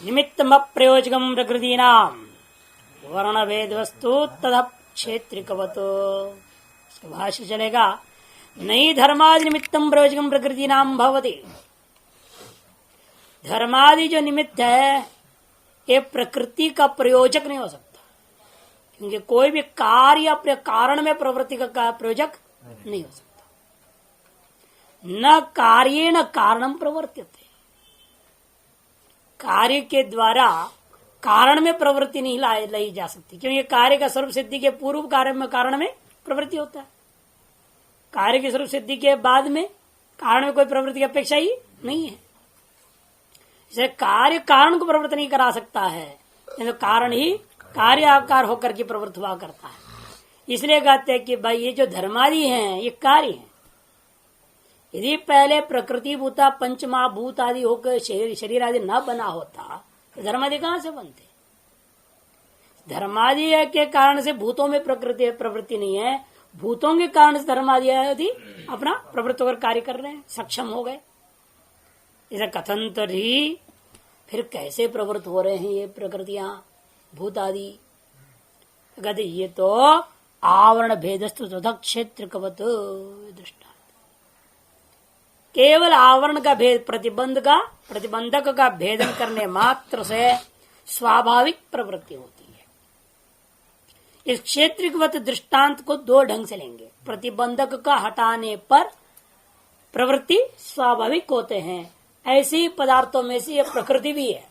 निमित्तम प्रयोजकम प्रकृतीनाम वर्ण भेद वस्तु तद क्षेत्रिकवतो। भाष्य चलेगा, नहीं धर्मादि निमित्तम प्रयोजकम प्रकृतीनाम भवति। धर्मादि जो निमित्त है ये प्रकृति का प्रयोजक नहीं हो सकता, क्योंकि कोई भी कार्य अपने कारण में प्रवृत्ति का प्रयोजक नहीं हो सकता। न कार्येण कारणम प्रवर्त्यते, कार्य के द्वारा कारण में प्रवृत्ति नहीं लाई जा सकती, क्योंकि कार्य का स्वरूप सिद्धि के पूर्व कार्य में कारण में प्रवृत्ति होता है। कार्य की स्वरूप सिद्धि के बाद में कारण में कोई प्रवृत्ति की अपेक्षा ही नहीं है। इसलिए कार्य कारण को प्रवृत्त नहीं करा सकता है, तो कारण ही कार्य आकार होकर के प्रवृत्त हुआ करता है। इसलिए कहते हैं कि भाई ये जो धर्मादि हैं ये कार्य हैं। यदि पहले प्रकृति भूता पंचमहाभूत आदि होकर शरीर आदि न बना होता तो धर्मादि कहां से बनते? धर्मादि के कारण से भूतों में प्रवृत्ति नहीं है, भूतों के कारण से धर्मादि आदि अपना प्रवृत्त होकर कार्य कर रहे हैं, सक्षम हो गए। इसे कथन तो ही फिर कैसे प्रवृत्त हो रहे हैं ये प्रकृतियां भूत आदि? कहते ये तो आवरण भेदस्तु तथा क्षेत्र कवत दृष्टा, केवल आवरण का भेद प्रतिबंधक का भेदन करने मात्र से स्वाभाविक प्रवृत्ति होती है। इस क्षेत्रिकवत दृष्टांत को दो ढंग से लेंगे। प्रतिबंधक का हटाने पर प्रवृत्ति स्वाभाविक होते हैं, ऐसे पदार्थों में से ये प्रकृति भी है।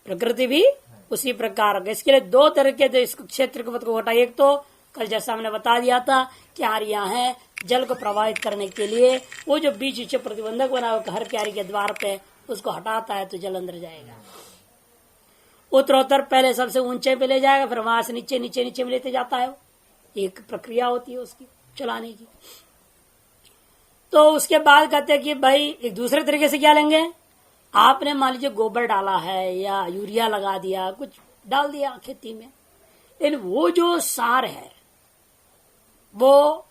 प्रकृति भी उसी प्रकार का। इसके लिए दो तरह के इस क्षेत्रिकवत को हटा, एक तो कल जैसा हमने बता दिया था क्यारियां हैं जल को प्रवाहित करने के लिए, वो जो बीच नीचे प्रतिबंधक बना हुआ हर क्यारी के द्वार पे उसको हटाता है तो जल अंदर जाएगा। उत्तरोत्तर पहले सबसे ऊंचे पे ले जाएगा, फिर वहां से नीचे नीचे नीचे में लेते जाता है। एक प्रक्रिया होती है उसकी चलाने की। तो उसके बाद कहते हैं कि भाई एक दूसरे तरीके से क्या लेंगे, आपने मान लीजिए गोबर डाला है या यूरिया लगा दिया, कुछ डाल दिया खेती में, लेकिन वो जो सार है वो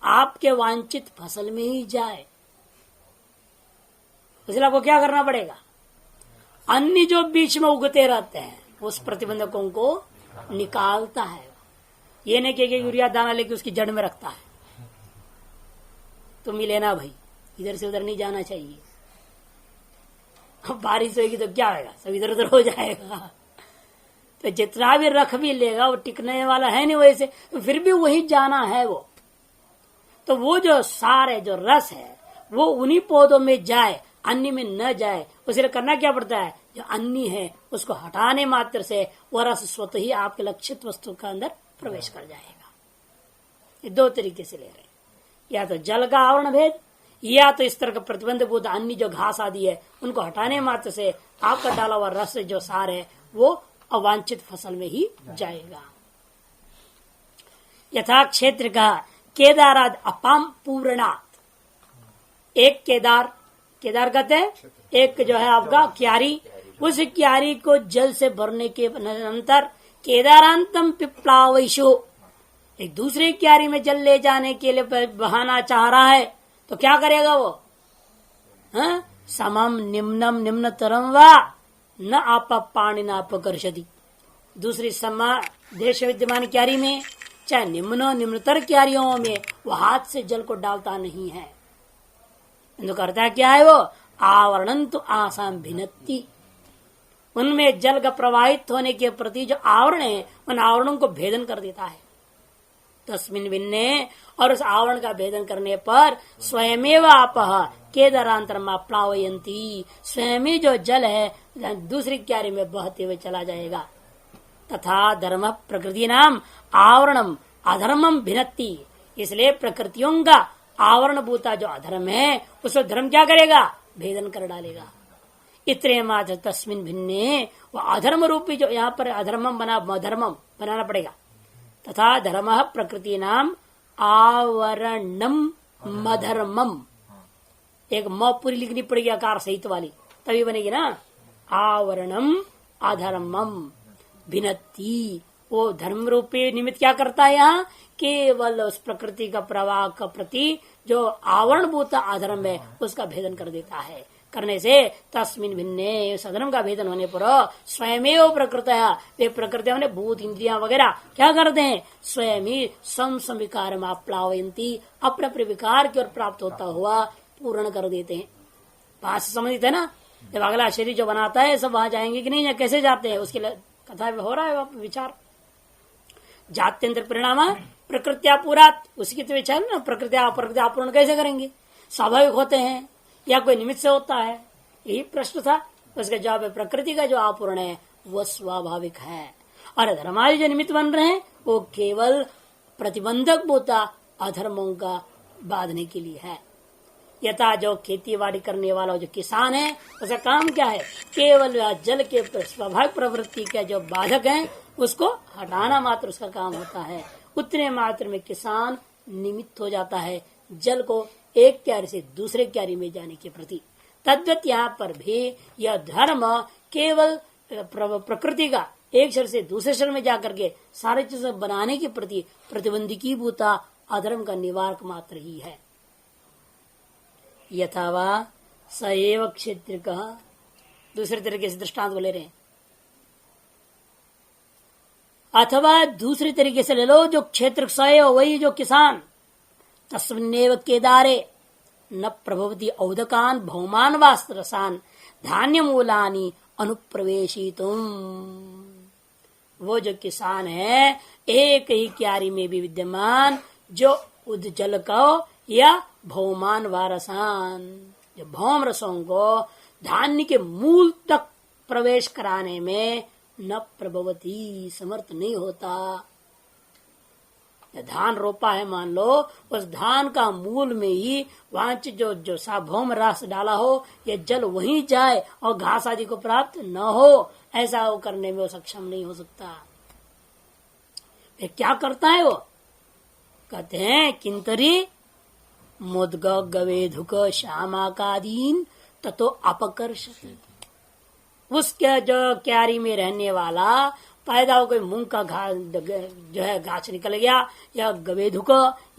आपके वांछित फसल में ही जाए, इसलिए आपको क्या करना पड़ेगा, अन्य जो बीच में उगते रहते हैं उस प्रतिबंधकों को निकालता है। ये नहीं कि यूरिया दाना लेके उसकी जड़ में रखता है, तुम ही लेना भाई, इधर से उधर नहीं जाना चाहिए। बारिश होगी तो क्या होगा, सब इधर उधर हो जाएगा। तो जितना भी रख भी लेगा वो टिकने वाला है नहीं वैसे, तो फिर भी वही जाना है वो। तो वो जो सार है, जो रस है, वो उन्हीं पौधों में जाए, अन्य में न जाए। उसे करना क्या पड़ता है, जो अन्य है उसको हटाने मात्र से वह रस स्वतः ही आपके लक्षित वस्तु का अंदर प्रवेश कर जाएगा। ये दो तरीके से ले रहे हैं, या तो जल का आवरण भेद, या तो इस तरह का प्रतिबंधभूत अन्य जो घास आदि है उनको हटाने मात्र से आपका डाला हुआ रस जो सार है वो अवांछित फसल में ही जाएगा। यथा क्षेत्र का केदाराद अपाम पूर्णात, एक केदार कहते हैं, एक जो है आपका क्यारी, उस क्यारी को जल से भरने के अंतर केदारांतम पिप्लावैशु, एक दूसरे क्यारी में जल ले जाने के लिए बहाना चाह रहा है तो क्या करेगा वो, समम निम्नम निम्नतरम वा न आप पाणी न अपकर्षति, दूसरी समा देश विद्यमान क्यारी में चाहे निम्नतर क्यारियों में वो हाथ से जल को डालता नहीं है। तो करता है क्या है वो, आवरण तो आसाम भिन्नति, उनमें जल का प्रवाहित होने के प्रति जो आवरण है उन आवरणों को भेदन कर देता है। तस्मिन भिन्ने, और उस आवरण का भेदन करने पर स्वयमेव आपह केदारांतरमा प्लावयंती, स्वयं जो जल है दूसरी क्यारी में बहते हुए चला जाएगा। तथा धर्म प्रकृति नाम आवरणम अधर्मम भिन्नति, इसलिए प्रकृतियों का आवरण भूता जो अधर्म है उसको धर्म क्या करेगा, भेदन कर डालेगा। इतने मात्र तस्मिन भिन्ने, वो अधर्म रूपी जो यहाँ पर अधर्मम धर्मम बनाना पड़ेगा। तथा धर्म प्रकृति नाम आवरणम मधर्मम, एक म पूरी लिखनी पड़ेगी आकार सहित वाली, तभी बनेगी ना, आवरणम अधर्मम भिन्नति, वो धर्म रूपी निमित्त क्या करता है, यहाँ केवल उस प्रकृति का प्रवाह का प्रति जो आवरण भूता अधर्म है उसका भेदन कर देता है। करने से तस्मिन भिन्ने सधर्म का भेदन होने पर स्वयमेव प्रकृत वे प्रकृति हमने भूत इंद्रियां वगैरह क्या करते हैं स्वयं ही सम विकार में प्लावयंती अपने अपने विकार की ओर प्राप्त होता हुआ पूर्ण कर देते हैं। बात से समझते है ना, जब अगला शरीर जो बनाता है सब वहां जाएंगे कि नहीं या कैसे जाते हैं उसकी कथा हो रहा है विचार। जात्यंतर परिणाम प्रकृत्या पूरा उसकी तो विचार ना, प्रकृत्या पूर्ण कैसे करेंगे, स्वाभाविक होते हैं या कोई निमित्त से होता है, यही प्रश्न था। उसका जवाब है प्रकृति का जो आपूर्ण है वो स्वाभाविक है और धर्मादि जो निमित्त बन रहे हैं वो केवल प्रतिबंधक होता अधर्मों का बांधने के लिए है। यथा जो खेती बाड़ी करने वाला जो किसान है उसका काम क्या है, केवल जल के स्वाभाविक प्रवृत्ति के जो बाधक हैं उसको हटाना मात्र उसका काम होता है। उतने मात्र में किसान निमित्त हो जाता है जल को एक क्यारी से दूसरे क्यारी में जाने के प्रति। तद्वत यहाँ पर भी यह धर्म केवल प्रकृति का एक शरीर से दूसरे शरीर में जाकर के सारे चीजें बनाने के प्रति प्रतिबंधिकी भूता अधर्म का निवारक मात्र ही है। यथावा सएव क्षेत्र का दूसरे तरीके से दृष्टांत बोले रहे, अथवा दूसरी तरीके से ले लो जो क्षेत्र सएव वही जो किसान तस्मिन्नेव केदारे न प्रभवती औदकान भौमान वास्त्रसान धान्य मूलानी अनुप्रवेशितुम। वो जो किसान है एक ही क्यारी में भी विद्यमान जो उद्जल को या भौमान वारसान जो भौम रसों को धान्य के मूल तक प्रवेश कराने में न प्रभवती समर्थ नहीं होता। धान रोपा है मान लो, उस धान का मूल में ही वहां जो भौम रस डाला हो या जल वहीं जाए और घास आदि को प्राप्त न हो, ऐसा वो करने में वो सक्षम नहीं हो सकता। फिर क्या करता है वो, कहते हैं किंतरी मुद्ग गवेधुक श्यामाकादीन ततो अपकर्षति। उसके जो क्यारी में रहने वाला पैदा हो कोई मूंग का जो है गाछ निकल गया या गवेधुक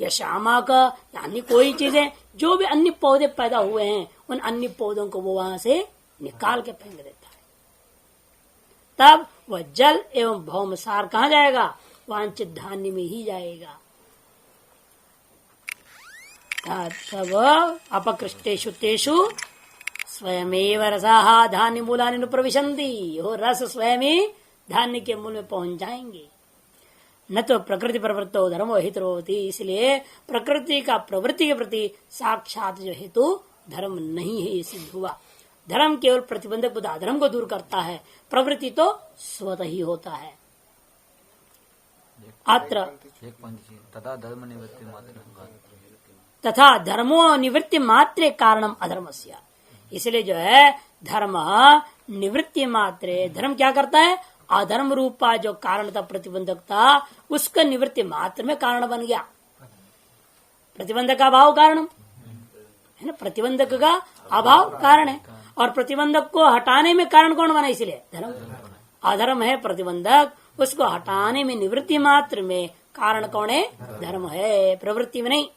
या श्यामा का या अन्य कोई चीजें जो भी अन्य पौधे पैदा हुए हैं उन अन्य पौधों को वो वहां से निकाल के फेंक देता है। तब वह जल एवं भौमसार कहाँ जाएगा, वांछित धान्य में ही जाएगा। तब अपकृष्टेषु तेषु स्वयमेव रसाहा धान्य मूलानि प्रविशन्ति। हो रस स्वयं ही धान्य के मूल में पहुंच जाएंगे। न तो प्रकृति प्रवृत्तो धर्मो हितो होती, इसलिए प्रकृति का प्रवृत्ति के प्रति साक्षात जो हेतु धर्म नहीं है, ये सिद्ध हुआ। धर्म केवल प्रतिबंधक बुद्ध अधर्म को दूर करता है, प्रवृत्ति तो स्वतः ही होता है। अत्र तथा धर्मो निवृत्ति मात्रे कारणम अधर्मस्य। इसलिए जो है धर्म निवृत्ति मात्रे, धर्म क्या करता है, अधर्म रूपा जो कारण था प्रतिबंधक था उसका निवृत्ति मात्र में कारण बन गया। प्रतिबंधक का अभाव कारण है ना, प्रतिबंधक का अभाव कारण है और प्रतिबंधक को हटाने में कारण कौन बना, इसलिए धर्म। अधर्म है प्रतिबंधक, उसको हटाने में निवृत्ति मात्र में कारण कौन है, धर्म है, प्रवृत्ति में नहीं।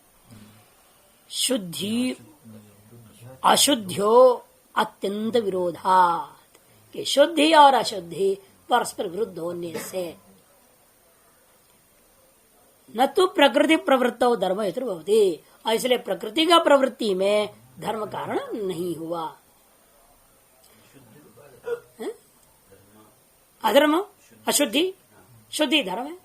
शुद्धि अशुद्ध्यो अत्यंत विरोधात, कि शुद्धि और अशुद्धि परस्पर विरुद्ध होने से न तो प्रकृति प्रवृत्त धर्म हेतु भवति, और इसलिए प्रकृति का प्रवृत्ति में धर्म कारण नहीं हुआ। अधर्म अशुद्धि, शुद्धि धर्म है,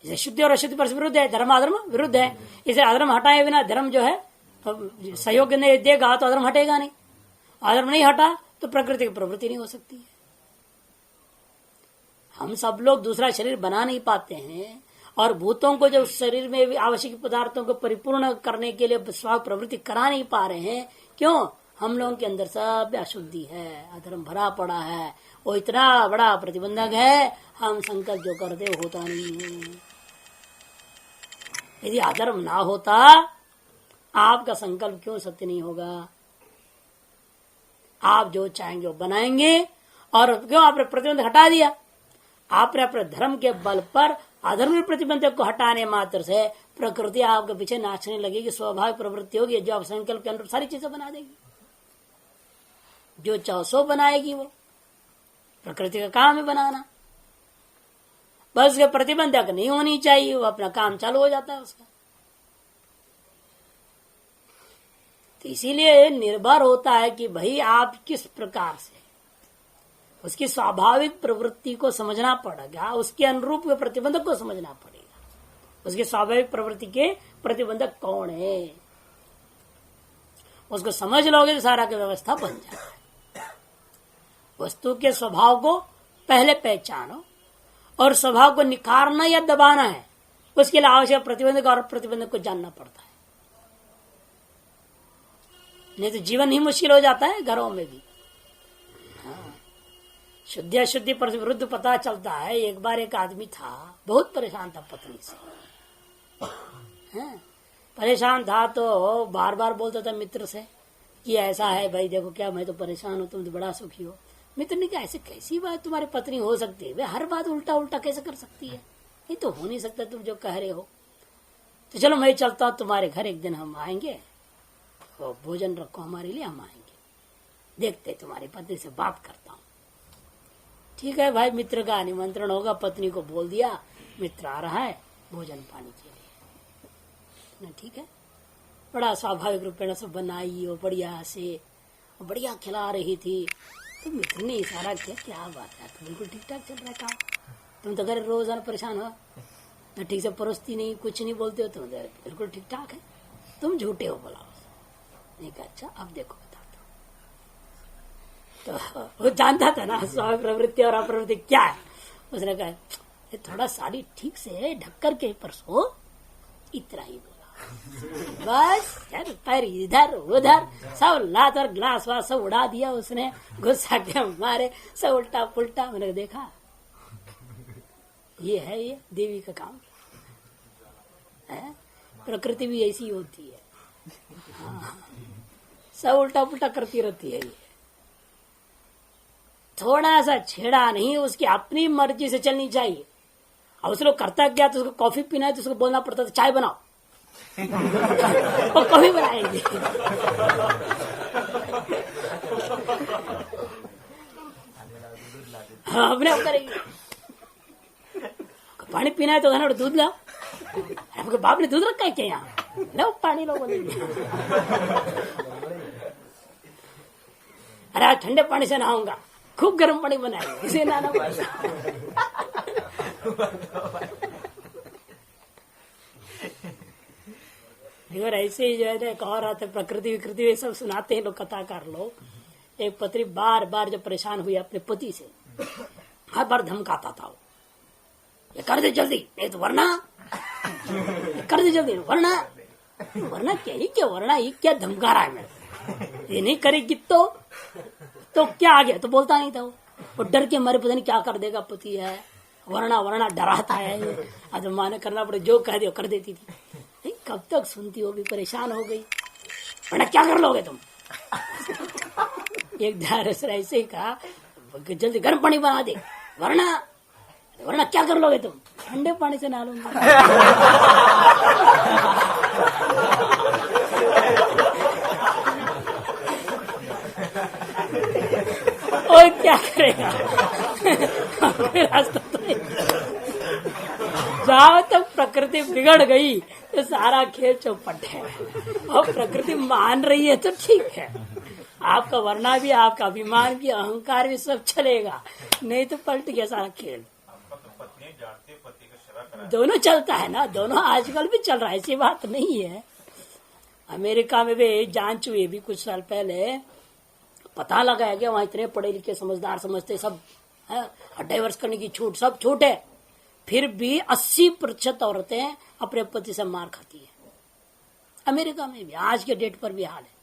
इसे शुद्धि और अशुद्धि परस्पर विरुद्ध है, धर्म अधर्म विरुद्ध है। इसे अधर्म हटाए बिना धर्म जो है सहयोग नहीं देगा तो अधर्म हटेगा नहीं, अधर्म नहीं हटा तो प्रकृति की प्रवृत्ति नहीं हो सकती है। हम सब लोग दूसरा शरीर बना नहीं पाते हैं और भूतों को जो शरीर में आवश्यक पदार्थों को परिपूर्ण करने के लिए स्वाभाविक प्रवृत्ति करा नहीं पा रहे हैं। क्यों, हम लोगों के अंदर सब अशुद्धि है, अधर्म भरा पड़ा है, वो इतना बड़ा प्रतिबंधक है, हम संकल्प जो करते होता नहीं है। यदि अधर्म ना होता आपका संकल्प क्यों सत्य नहीं होगा। आप जो चाहेंगे वो बनाएंगे, और क्यों आपने प्रतिबंध हटा दिया, आपने अपने धर्म के बल पर अधर्म प्रतिबंधक को हटाने मात्र से प्रकृति आपके पीछे नाचने लगेगी, स्वाभाविक प्रवृत्ति होगी जो आप संकल्प के अनुरूप सारी चीजें बना देगी। जो चाहो सो बनाएगी, वो प्रकृति का काम है बनाना। बस उसके प्रतिबंधक नहीं होनी चाहिए, वो अपना काम चालू हो जाता है उसका। तो इसीलिए निर्भर होता है कि भाई आप किस प्रकार से उसकी स्वाभाविक प्रवृत्ति को समझना पड़ेगा, उसके अनुरूप के प्रतिबंधक को समझना पड़ेगा। उसकी स्वाभाविक प्रवृत्ति के प्रतिबंधक कौन है, उसको समझ लोगे तो सारा की व्यवस्था बन जाए। वस्तु के स्वभाव को पहले पहचानो, और स्वभाव को निखारना या दबाना है, उसके लिए आवश्यक प्रतिबंधक और प्रतिबंधक को जानना पड़ता है। नहीं तो जीवन ही मुश्किल हो जाता है घरों में भी। हाँ। शुद्ध अशुद्धि पर विरुद्ध पता चलता है। एक बार एक आदमी था, बहुत परेशान था पत्नी से। हाँ। परेशान था तो बार बार बोलता था मित्र से कि ऐसा है भाई, देखो क्या मैं तो परेशान हूं, तुम तो बड़ा सुखी हो। मित्र ने कहा ऐसे कैसी बात तुम्हारी पत्नी हो सकती है, वे हर बात उल्टा उल्टा कैसे कर सकती है, ये तो हो नहीं सकता तुम जो कह रहे हो। तो चलो मैं चलता हूं तुम्हारे घर, एक दिन हम आएंगे, तो भोजन रखो हमारे लिए, हम आएंगे, देखते तुम्हारी पत्नी से बात करता हूँ। ठीक है भाई, मित्र का निमंत्रण होगा, पत्नी को बोल दिया मित्र आ रहा है भोजन पानी के लिए। ठीक है, बड़ा स्वाभाविक रूप से बनाई और बढ़िया से बढ़िया खिला रही थी। तो मित्र ने इशारा किया, क्या बात है, तो बिल्कुल ठीक ठाक चल रहा है काम, तुम तो घर रोजाना परेशान हो, न ठीक से परोसती नहीं, कुछ नहीं बोलते हो, तुम बिल्कुल ठीक ठाक है, तुम झूठे हो बोला। नहीं कहा अच्छा अब देखो बताता हूँ। तो वो जानता था ना स्वाभाविक प्रवृत्ति और अप्रवृत्ति क्या है। उसने कहा ये थोड़ा साड़ी ठीक से ढक्कर के परसो, इतना ही बोला। बस यार पैर इधर उधर सब लात और ग्लास वास सब उड़ा दिया उसने, गुस्सा के मारे सब उल्टा पुल्टा। मैंने देखा ये है, ये देवी का काम है, प्रकृति भी ऐसी होती है। हाँ, सब उल्टा पुल्टा करती रहती है। ये थोड़ा सा छेड़ा नहीं, उसकी अपनी मर्जी से चलनी चाहिए। अब उसको करता क्या, तो उसको कॉफी पीना है तो उसको बोलना पड़ता था चाय बनाओ और कॉफी बनाएंगे। हाँ, अपने आप करेंगे। पानी पीना है तो खाना दूध लाओ, आपके बाप ने दूध रखा है क्या यहाँ, लो पानी लो बोलेंगे। अरे आज ठंडे पानी से नहाऊंगा, खूब गर्म पानी बनाएंगे, इसे नहाना पड़ेगा। और ऐसे ही जो है कह रहा था प्रकृति विकृति सब सुनाते हैं लोग, कथाकार लोग। एक पत्नी बार बार जब परेशान हुई अपने पति से, हर बार धमकाता था वो, ये कर दे जल्दी नहीं तो वरना, कर दे जल्दी वरना, वरना क्या ही क्या, वरना ये क्या धमका रहा है मेरे, ये नहीं करेगी तो क्या आ गया, तो बोलता नहीं था वो डर के मारे पता नहीं क्या कर देगा, पति है वरना वरना डराता है। आज माने करना पड़े, जो कह दियो कर देती थी। कब तक सुनती हो, भी परेशान हो गई, वरना क्या कर लोगे तुम। एक दार ऐसे ही कहा जल्दी गर्म पानी बना दे, वरना वरना क्या कर लोगे तुम, ठंडे पानी से नहा लूंगा। और क्या करेगा, रास्ता तो जहां तक प्रकृति बिगड़ गई तो सारा खेल चौपट है। और प्रकृति मान रही है तो ठीक है, आपका वरना भी, आपका अभिमान भी, अहंकार भी सब चलेगा, नहीं तो पलट गया सारा खेल। दोनों चलता है ना, दोनों आजकल भी चल रहा है, ऐसी बात नहीं है। अमेरिका में भी जांच हुई भी कुछ साल पहले, पता लगाया गया वहां इतने पढ़े लिखे समझदार समझते सब डाइवर्स करने की छूट, सब छूट है, फिर भी 80% औरतें अपने पति से मार खाती है। अमेरिका में भी आज के डेट पर भी हाल है।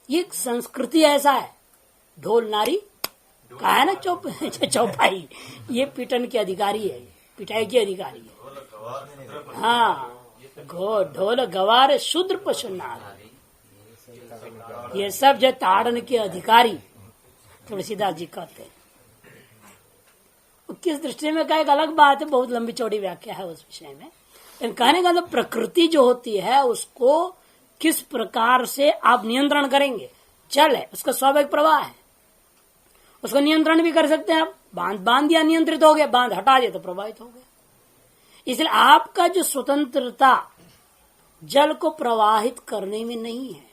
ये संस्कृति ऐसा है, ढोल नारी कहा है ना चौपाई, ये पीटन के अधिकारी है, पिटाई के अधिकारी है। हाँ, ढोल गवार शूद्र पशु नार, ये सब जो ताड़न के अधिकारी तुलसीदास जी कहते हैं। किस दृष्टि में का एक अलग बात है, बहुत लंबी चौड़ी व्याख्या है उस विषय में। लेकिन कहने का प्रकृति जो होती है उसको किस प्रकार से आप नियंत्रण करेंगे, जल है, उसका स्वाभाविक प्रवाह है, उसको नियंत्रण भी कर सकते हैं आप। बांध दिया, नियंत्रित हो गया, बांध हटा दिया तो प्रभावित हो गया। इसलिए आपका जो स्वतंत्रता जल को प्रवाहित करने में नहीं है,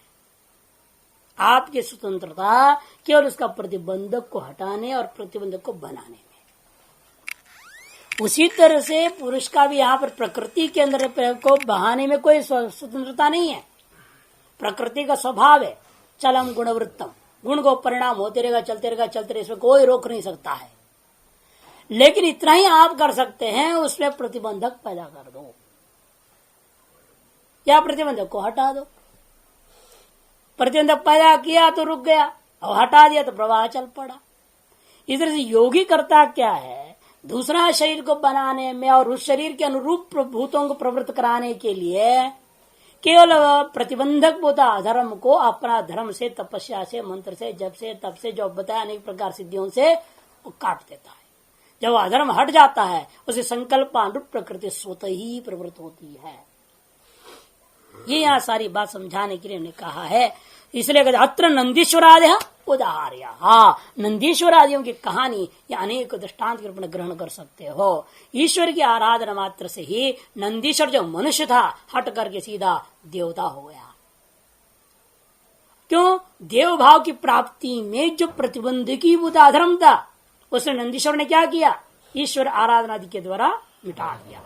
आपकी स्वतंत्रता केवल उसका प्रतिबंधक को हटाने और प्रतिबंधक को बनाने में। उसी तरह से पुरुष का भी यहाँ पर प्रकृति के अंदर को बहाने में कोई स्वतंत्रता नहीं है। प्रकृति का स्वभाव है चलम गुणवृत्तम, गुण को परिणाम होते रहेगा, चलते रहेगा, इसमें कोई रोक नहीं सकता है। लेकिन इतना ही आप कर सकते हैं, उसमें प्रतिबंधक पैदा कर दो या प्रतिबंधक को हटा दो। प्रतिबंधक पैदा किया तो रुक गया और हटा दिया तो प्रवाह चल पड़ा। इस तरह से योगी करता क्या है, दूसरा शरीर को बनाने में और उस शरीर के अनुरूप भूतों को प्रवृत्त कराने के लिए केवल प्रतिबंधक होता अधर्म को अपना धर्म से, तपस्या से, मंत्र से, जप से, तप से, जो बताया अनेक प्रकार सिद्धियों से वो काट देता है। जब अधर्म हट जाता है उसे संकल्पानुरूप प्रकृति स्वतः ही प्रवृत्त होती है। ये यहाँ सारी बात समझाने के लिए हमने कहा है। इसलिए कहते अत्र नंदीश्वरादि उदाहर्य, नंदीश्वर आदियों की कहानी या अनेक दृष्टांत के रूप में ग्रहण कर सकते हो। ईश्वर की आराधना मात्र से ही नंदीश्वर जो मनुष्य था हट करके सीधा देवता हो गया। क्यों? देव भाव की प्राप्ति में जो प्रतिबंधकी अधर्म था उसने नंदीश्वर ने क्या किया, ईश्वर आराधना आदि के द्वारा मिटा दिया।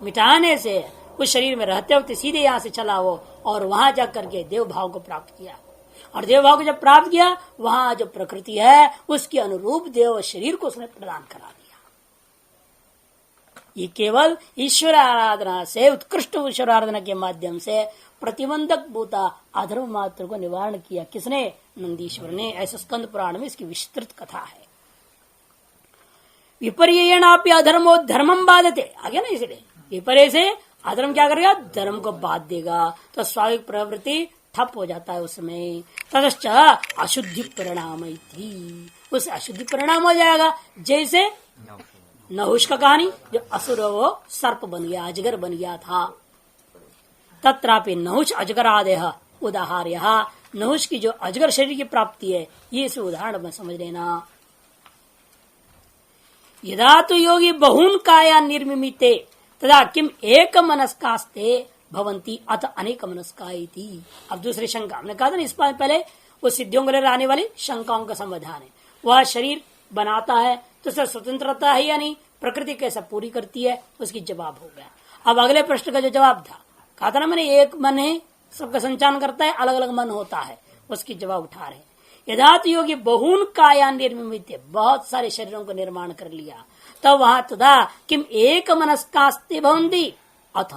मिटाने से उस शरीर में रहते वक्त सीधे यहां से चला वो और वहां जाकर के देव भाव को प्राप्त किया। और देव भाव को जब प्राप्त किया वहां जो प्रकृति है उसके अनुरूप देव शरीर को उसने प्रदान करा दिया। ये केवल ईश्वर आराधना से, उत्कृष्ट ईश्वर आराधना के माध्यम से प्रतिबंधक भूता अधर्म मात्र को निवारण किया। किसने? नंदीश्वर ने। ऐसा स्कंद पुराण में इसकी विस्तृत कथा है। विपर्येणापि अधर्मो धर्मम बाधते, आगे ना, इसलिए विपर्य से अधर्म क्या करेगा, धर्म को बाध देगा, तो स्वाभाविक प्रवृत्ति ठप हो जाता है उसमें। ततश्च अशुद्धि परिणाम, उस अशुद्धि परिणाम हो जाएगा। जैसे नहुष का कहानी, जो असुर वो सर्प बन गया, अजगर बन गया था। तत्रापि नहुष अजगरादेह उदाहर्य, नहुष की जो अजगर शरीर की प्राप्ति है ये इस उदाहरण में समझ लेना। यदा तो योगी बहुन काया निर्मिते तदा किम एक मनस्कास्ते भवंती अथ अनेक मनस्काइति। अब दूसरी शंका हमने कहा था ना, इस बार पहले वो सिद्धियों को लेकर आने वाली शंकाओं का समाधान है। वह शरीर बनाता है तो उससे स्वतंत्रता है या नहीं, प्रकृति कैसा पूरी करती है, उसकी जवाब हो गया। अब अगले प्रश्न का जो जवाब था, कहा था ना मैंने, एक मन है सबका संचालन करता है, अलग अलग मन होता है, उसकी जवाब उठा रहे। यदात योगी बहुन काया निर्मित, बहुत सारे शरीरों को निर्माण कर लिया, तब वहां तदा किम एक मनस्कास्ते भवंती अथ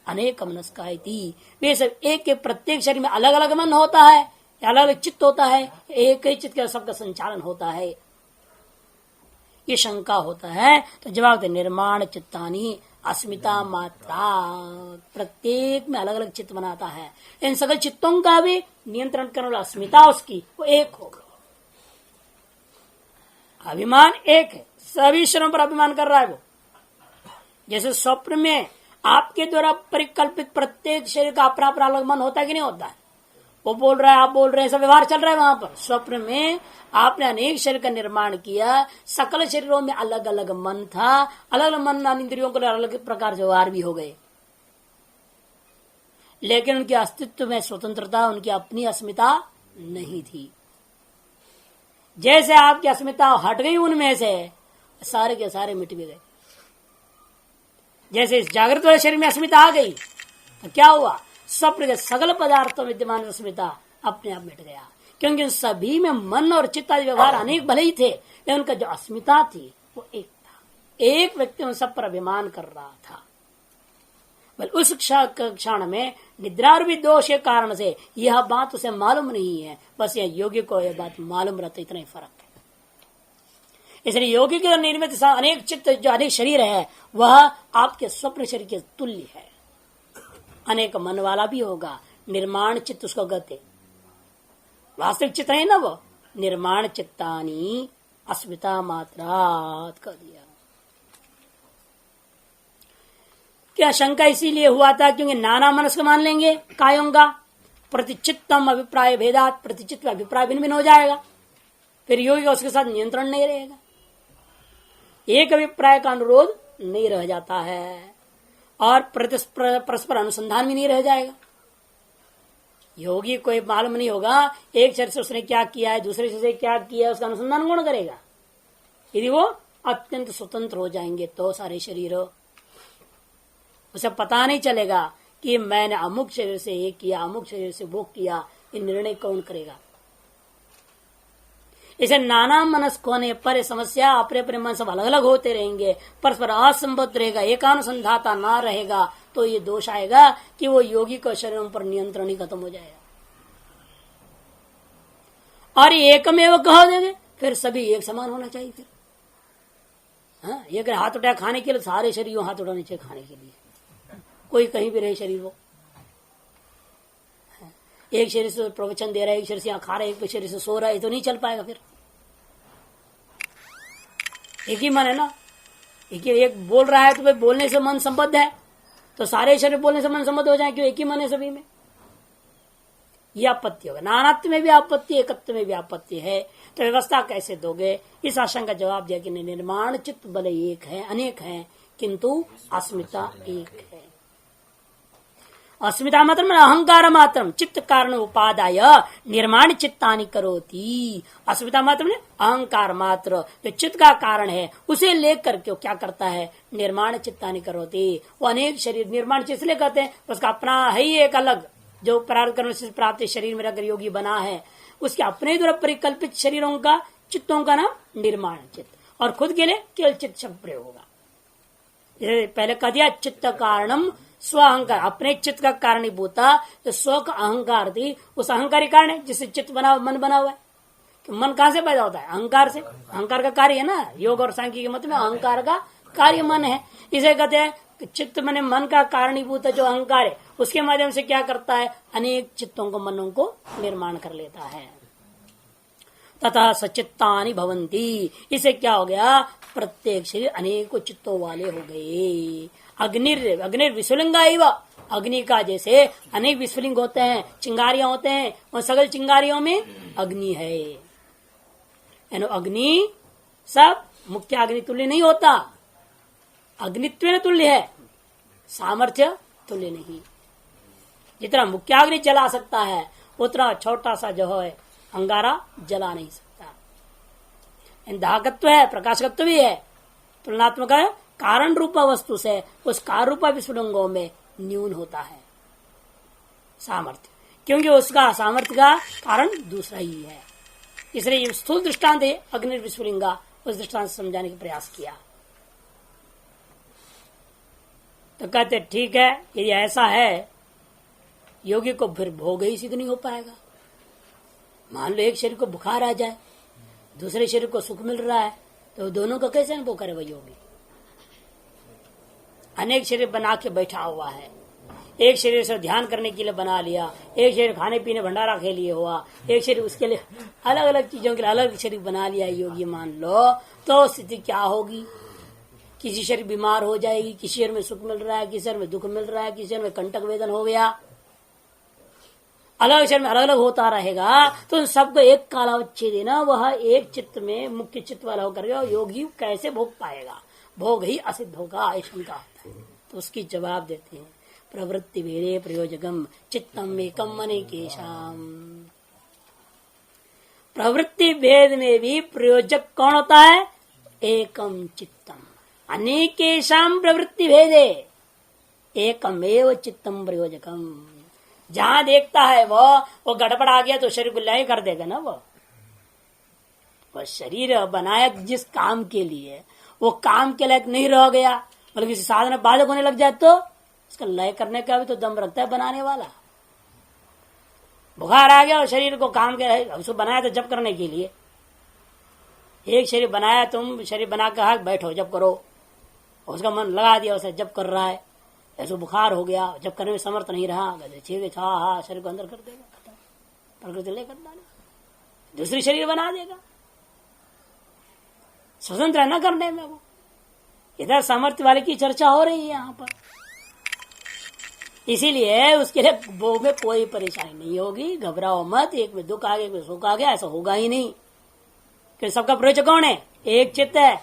अनेक मनस्काइति, वे सब एक के प्रत्येक शरीर में अलग अलग मन होता है, अलग अलग चित्त होता है, एक ही चित्त का सबका संचालन होता है, ये शंका होता है। तो जवाब दे निर्माण चित्तानी अस्मिता मात्रा, प्रत्येक में अलग अलग चित्त बनाता है। इन सकल चित्तों का भी नियंत्रण करने वाला अस्मिता उसकी वो एक होगा। अभिमान एक है, सभी शरीरों पर अभिमान कर रहा है वो। जैसे स्वप्न में आपके द्वारा परिकल्पित प्रत्येक शरीर का अपना अपना अलग मन होता है कि नहीं होता है, वो बोल रहा है, आप बोल रहे हैं, सब व्यवहार चल रहा है वहां पर। स्वप्न में आपने अनेक शरीर का निर्माण किया, सकल शरीरों में अलग अलग मन था, अलग अलग मन इंद्रियों को अलग प्रकार से व्यवहार भी हो गए, लेकिन उनके अस्तित्व में स्वतंत्रता, उनकी अपनी अस्मिता नहीं थी। जैसे आपकी अस्मिता हट गई उनमें से, सारे के सारे मिट भी गए। जैसे इस जागृत वाले शरीर में अस्मिता आ गई तो क्या हुआ, स्वप्न के सगल पदार्थों विद्यमान अस्मिता अपने आप मिट गया, क्योंकि उन सभी में मन और चित्त आदि व्यवहार अनेक भले ही थे, लेकिन उनका जो अस्मिता थी वो एक था। एक व्यक्ति उन सब पर अभिमान कर रहा था। बल उस क्षण में निद्रारूपी दोष के कारण से यह बात उसे मालूम नहीं है, बस यह योगी को यह बात मालूम रहता, इतना ही फर्क है। इसलिए योगी के निर्मित अनेक चित्त, जो अनेक शरीर है, वह आपके स्वप्न शरीर के तुल्य है। अनेक मन वाला भी होगा, निर्माण चित्त उसको कहते, वास्तविक चित्त है ना वो, निर्माण चित्तानी अस्मिता मात्रात कर दिया। क्या शंका इसीलिए हुआ था क्योंकि नाना मनस्क मान लेंगे कायों का, प्रतिचित्तम अभिप्राय भेदात, प्रतिचित्त में अभिप्राय भिन्न भिन्न हो जाएगा, फिर योगी का उसके साथ नियंत्रण नहीं रहेगा, एक अभिप्राय का अनुरोध नहीं रह जाता है और परस्पर अनुसंधान भी नहीं रह जाएगा। योगी को मालूम नहीं होगा एक शरीर से उसने क्या किया है, दूसरे शरीर से क्या किया है, उसका अनुसंधान कौन करेगा? यदि वो अत्यंत स्वतंत्र हो जाएंगे तो सारे शरीर, उसे पता नहीं चलेगा कि मैंने अमुक शरीर से ये किया, अमुक शरीर से वो किया, ये निर्णय कौन करेगा? इसे नाना मनस्क होने पर समस्या अपने अपने मन सब अलग अलग होते रहेंगे, परस्पर असंबद्ध रहेगा, एकानुसंधाता ना रहेगा, तो ये दोष आएगा कि वो योगी का शरीरों पर नियंत्रण ही खत्म हो जाएगा। और एकमेव कह देंगे, फिर सभी एक समान होना चाहिए। फिर हाँ, ये अगर हाथ उठाया खाने के लिए, सारे शरीर हाथ उठाने चाहिए खाने के लिए, कोई कहीं भी रहे शरीर वो। एक शरीर से प्रवचन दे रहा है, एक शरीर से यहाँ खा रहा है, एक शरीर से सो रहा है, तो नहीं चल पाएगा। फिर एक ही मन है ना, एक बोल रहा है तो भाई बोलने से मन संबद्ध है, तो सारे शरीर बोलने से मन संबद्ध हो जाए, क्यों? एक ही मन है सभी में। यह आपत्ति होगा, नानात्व में भी आपत्ति, एकत्व में भी आपत्ति है, तो व्यवस्था कैसे दोगे? इस आशंका का जवाब दिया कि निर्माण चित्त भले एक है, अनेक है, किंतु अस्मिता एक है। अस्मिता मात्र में अहंकार मात्र चित्त कारण उपादाय निर्माण चित्तानि करोति। अस्मिता मात्र में अहंकार मात्र जो चित्त का कारण है उसे लेकर के क्या करता है? निर्माण चित्तानि करोति। वो अनेक शरीर निर्माण चित्त इसलिए करते हैं, उसका अपना है ही एक अलग, जो प्रारब्ध कर्म से प्राप्त शरीर में अगर योगी बना है, उसके अपने द्वारा परिकल्पित शरीरों का, चित्तों का नाम निर्माण चित्त, और खुद के लिए केवल चित्त शब्द प्रयोग होगा। पहले कह दिया चित्त कारणम स्व अहंकार, अपने चित्त का कारण ही भूता, जो स्व का अहंकार थी, उस अहंकारी कारण है जिससे चित्त बना, मन बना हुआ है। कि मन कहां से पैदा होता है? अहंकार से। अहंकार का कार्य है ना, योग और सांख्य के मत में अहंकार का कार्य मन है। इसे कहते हैं कि चित्त मने मन का कारणीभूत जो अहंकार है, उसके माध्यम से क्या करता है? अनेक चित्तों को, मनों को निर्माण कर लेता है। तथा सचित्तानि भवंती, इसे क्या हो गया? प्रत्येक शरीर अनेकों चित्तों वाले हो गए। अग्नि विस्फुलिंगा एवं, अग्नि का जैसे अनेक विस्फुलिंग होते हैं, चिंगारियां होते हैं, और सगल चिंगारियों में अग्नि है। अग्नि सब मुख्य अग्नि तुल्य नहीं होता, अग्नित्व तुल्य है, सामर्थ्य तुल्य नहीं। जितना मुख्य अग्नि जला सकता है उतना छोटा सा जो है अंगारा जला नहीं सकता। दाहकत्व है, प्रकाशकत्व भी है, तुलनात्मक है, कारण रूपा वस्तु से उस कार रूपा विस्फुलिंगों में न्यून होता है सामर्थ्य, क्योंकि उसका सामर्थ्य का कारण दूसरा ही है। इसलिए स्थूल दृष्टांत है अग्नि विस्फुलिंगा, उस दृष्टांत से समझाने का प्रयास किया। तो कहते ठीक है, यदि ऐसा है योगी को फिर भोग ही सिद्ध नहीं हो पाएगा। मान लो एक शरीर को बुखार आ जाए, दूसरे शरीर को सुख मिल रहा है, तो दोनों का कैसे अनुभव करे वह योगी? अनेक शरीर बना के बैठा हुआ है, एक शरीर से ध्यान करने के लिए बना लिया, एक शरीर खाने पीने भंडारा के लिए हुआ, एक शरीर उसके लिए अलग अलग चीजों के लिए अलग शरीर बना लिया योगी, मान लो, तो स्थिति क्या होगी? किसी शरीर बीमार हो जाएगी, किसी शरीर में सुख मिल रहा है, किसी शरीर में दुख मिल रहा है, किसी शरीर में कंटक वेदन हो गया, अलग शरीर में अलग अलग होता रहेगा। तो उन सबको एक कालावच्छेद देना, वह एक चित्त में मुख्य चित्त वाला होकर योगी कैसे भोग पाएगा? भोग ही असिद्ध होगा, शंका होता है। तो उसकी जवाब देते हैं, प्रवृत्ति भेदे प्रयोजकम चित्तम एकम अनेकेशाम। प्रवृत्ति भेद में भी प्रयोजक कौन होता है? एकम चित्तम। अनेकेशाम प्रवृत्ति भेदे एकमेव चित्तम प्रयोजकम। जहां देखता है वो गड़बड़ आ गया तो शरीर गुल्लाई कर देगा ना। वो शरीर बनाया जिस काम के लिए, वो काम के लायक नहीं रह गया, मतलब किसी साधन बाधक होने लग जाए तो उसका लय करने का भी तो दम रखता है बनाने वाला। बुखार आ गया और शरीर को काम के उसको बनाया तो जप करने के लिए, एक शरीर बनाया, तुम शरीर बना कर बैठो जप करो, उसका मन लगा दिया, उसे जप कर रहा है, ऐसे बुखार हो गया, जब करने में समर्थ नहीं रहा, शरीर को अंदर कर देगा, प्रकृति लेकर डाले, दूसरी शरीर बना देगा, स्वतंत्र न करने में। वो इधर सामर्थ्य वाले की चर्चा हो रही है यहाँ पर। इसीलिए उसके लिए भोग में कोई परेशानी नहीं होगी। घबराओ मत, एक में दुख आ गया, एक में सुख आ गया, ऐसा होगा ही नहीं। कि सबका प्रयोजक कौन है? एक चित्त है।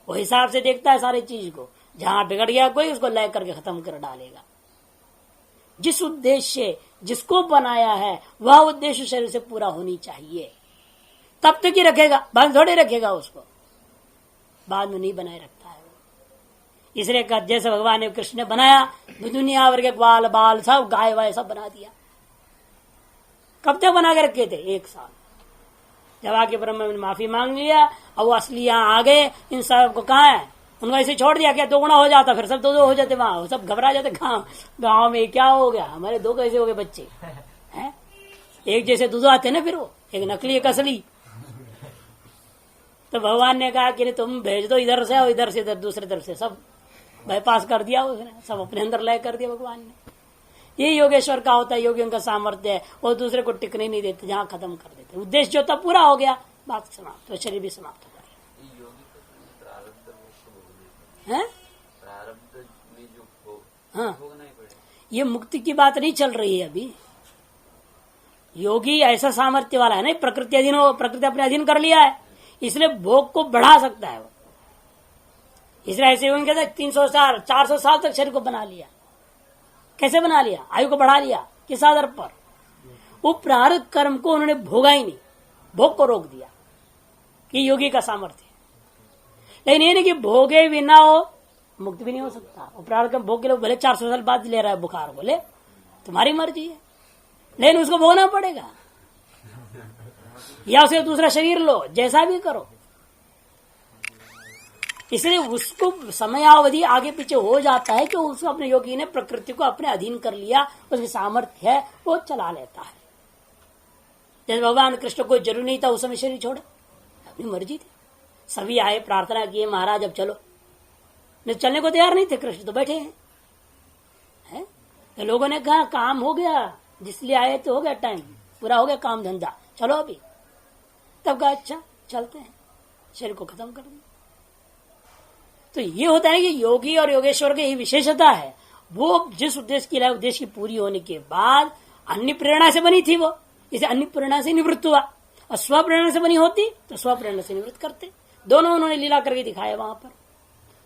वो हिसाब से देखता है सारी चीज को। जहां बिगड़ गया कोई, उसको लय करके खत्म कर डालेगा। जिस उद्देश्य जिसको बनाया है वह उद्देश्य शरीर से पूरा होनी चाहिए, तब तक ही रखेगा, बाद थोड़े रखेगा उसको, बाद में नहीं बनाए रखता है। इसलिए जैसे भगवान ने कृष्ण ने बनाया, दुनिया भर के ग्वाल बाल सब गाय वाय सब बना दिया। कब तक बना के रखे थे? 1 साल। जब आके ब्रह्मा ने माफी मांग लिया, अब वो असली यहाँ आ गए, इन सब को कहाँ है? उनको ऐसे छोड़ दिया, क्या 2 गुना हो जाता, फिर सब 2-2 हो जाते, वहां सब घबरा जाते। गाँव में क्या हो गया, हमारे 2 कैसे हो गए बच्चे हैं? एक जैसे 2 आते ना, फिर वो एक नकली एक असली। तो भगवान ने कहा कि तुम भेज दो इधर से और इधर से इधर, दूसरे तरफ से सब बाईपास कर दिया उसने, सब अपने अंदर लय कर दिया भगवान ने। ये योगेश्वर का होता है, योगियों का सामर्थ्य है। वो दूसरे को टिकने नहीं देते, जहाँ खत्म कर देते। उद्देश्य जो था पूरा हो गया, बात समाप्त, तो शरीर भी समाप्त हो गया। हाँ, ये मुक्ति की बात नहीं चल रही है अभी। योगी ऐसा सामर्थ्य वाला है ना, प्रकृति अधीन हो, प्रकृति अपने अधीन कर लिया है, इसलिए भोग को बढ़ा सकता है वो। इसलिए ऐसे योगी कहते 300 साल 400 साल तक शरीर को बना लिया। कैसे बना लिया? आयु को बढ़ा लिया। किस आधार पर? वो प्रारब्ध कर्म को उन्होंने भोगा ही नहीं, भोग को रोक दिया। कि योगी का सामर्थ्य। लेकिन ये नहीं कि भोगे बिना हो मुक्त भी नहीं हो सकता। वो प्रारब्ध कर्म भोग के लोग भले 400 साल बाद ले रहा है बुखार, बोले तुम्हारी मर्जी है, लेकिन उसको भोगना पड़ेगा। या उसे दूसरा शरीर लो, जैसा भी करो। इसलिए उसको समयावधि आगे पीछे हो जाता है कि उसको अपने योगी ने प्रकृति को अपने अधीन कर लिया, उसकी सामर्थ्य है, वो चला लेता है। जैसे भगवान कृष्ण को जरूरी नहीं था उस समय शरीर छोड़े, अपनी मर्जी थी। सभी आए, प्रार्थना किए, महाराज अब चलो, नहीं चलने को तैयार नहीं थे। कृष्ण तो बैठे हैं। तो लोगों ने कहा काम हो गया, जिसलिए आए तो हो गया, टाइम पूरा हो गया, काम धंधा, चलो अभी। तब कहा अच्छा चलते हैं, शरीर को खत्म कर दें। तो ये होता है कि योगी और योगेश्वर की यही विशेषता है। वो जिस उद्देश्य के लिए उद्देश्य की पूरी होने के बाद अन्य प्रेरणा से बनी थी, वो इसे अन्य प्रेरणा से निवृत्त हुआ, और स्व प्रेरणा से बनी होती तो स्व प्रेरणा से निवृत्त करते। दोनों उन्होंने लीला करके दिखाया। वहां पर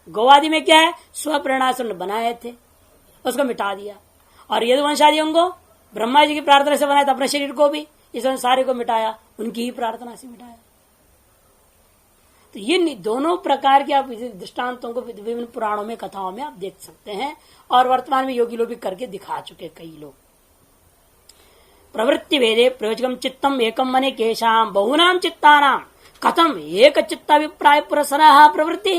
गौवादि में क्या है? स्व प्रेरणा से उन्होंने बनाए थे, उसको मिटा दिया। और यदुवंशादियों को ब्रह्मा जी की प्रार्थना से बनाया था, अपने शरीर को भी इस सारे को मिटाया, उनकी ही प्रार्थना से मिटाया। तो ये दोनों प्रकार के आप दृष्टांतों को विभिन्न पुराणों में, कथाओं में आप देख सकते हैं, और वर्तमान में योगी लोग भी करके दिखा चुके कई लोग। प्रवृत्ति भेदे प्रयोजकम चित्तम एकम मने केशाम बहुनाम चित्तानाम कथम एक चित्ताभिप्राय पुरसरा प्रवृत्ति,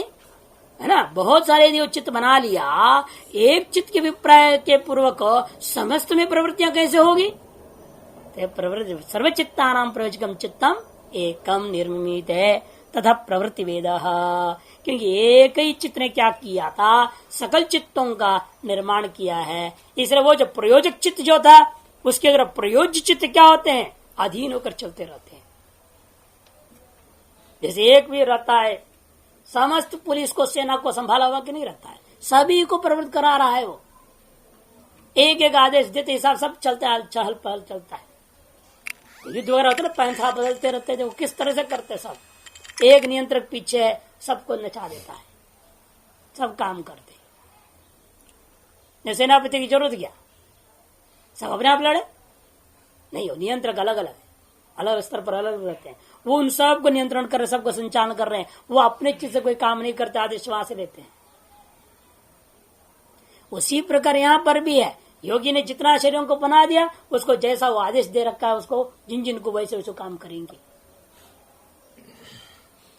है ना। बहुत सारे जो चित्त बना लिया, एक चित्त के अभिप्राय के पूर्वक समस्त में प्रवृत्तियां कैसे होगी? प्रवृत्ति सर्वचित्तानाम प्रयोजकम चित्तम एकम निर्मित है तथा प्रवृत्ति वेद, क्योंकि एक ही चित्त ने क्या किया था? सकल चित्तों का निर्माण किया है। इसलिए वो जो प्रयोजक चित्त जो था, उसके अगर प्रयोज्य चित्त क्या होते हैं? अधीन होकर चलते रहते हैं। जैसे एक भी रहता है, समस्त पुलिस को, सेना को संभाला हुआ कि नहीं रहता है, सभी को प्रवृत्त करा रहा है। वो एक एक आदेश देते हिसाब सब चलता है, चहल पहल चलता है। युद्ध वगैरह होते ना, पैंथा बदलते रहते थे, वो किस तरह से करते? सब एक नियंत्रक पीछे है, सबको नचा देता है, सब काम करते। सेनापति की जरूरत क्या? सब अपने आप लड़े नहीं हो, नियंत्रक अलग अलग है, अलग स्तर पर अलग रहते हैं। वो उन सबको नियंत्रण कर रहे, सबको संचालन कर रहे हैं। वो अपने चीज से कोई काम नहीं करते, आदेश वहां से लेते हैं। उसी प्रकार यहां पर भी है। योगी ने जितना शरीरों को बना दिया, उसको जैसा वो आदेश दे रखा है, उसको जिन जिन को वैसे वैसे काम करेंगे।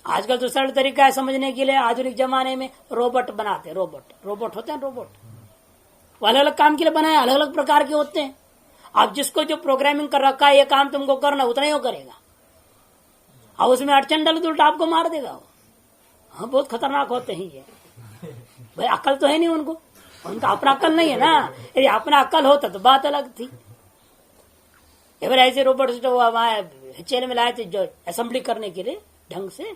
आजकल तो सरल तरीका है समझने के लिए, आधुनिक जमाने में रोबोट बनाते, रोबोट होते हैं, रोबोट वो अलग अलग काम के लिए बनाए, अलग अलग प्रकार के होते हैं। अब जिसको जो प्रोग्रामिंग कर रखा है, ये काम तुमको करना, उतना ही वो करेगा, और उसमें अड़चन डाल तो आपको मार देगा वो। हाँ, बहुत खतरनाक होते हैं ये। भाई अकल तो है नहीं उनको, उनका अपना अकल नहीं है ना। यदि अपना अकल होता तो बात अलग थी। एक बार ऐसे रोबोट चेल में लाए थे जो असेंबली करने के लिए ढंग से,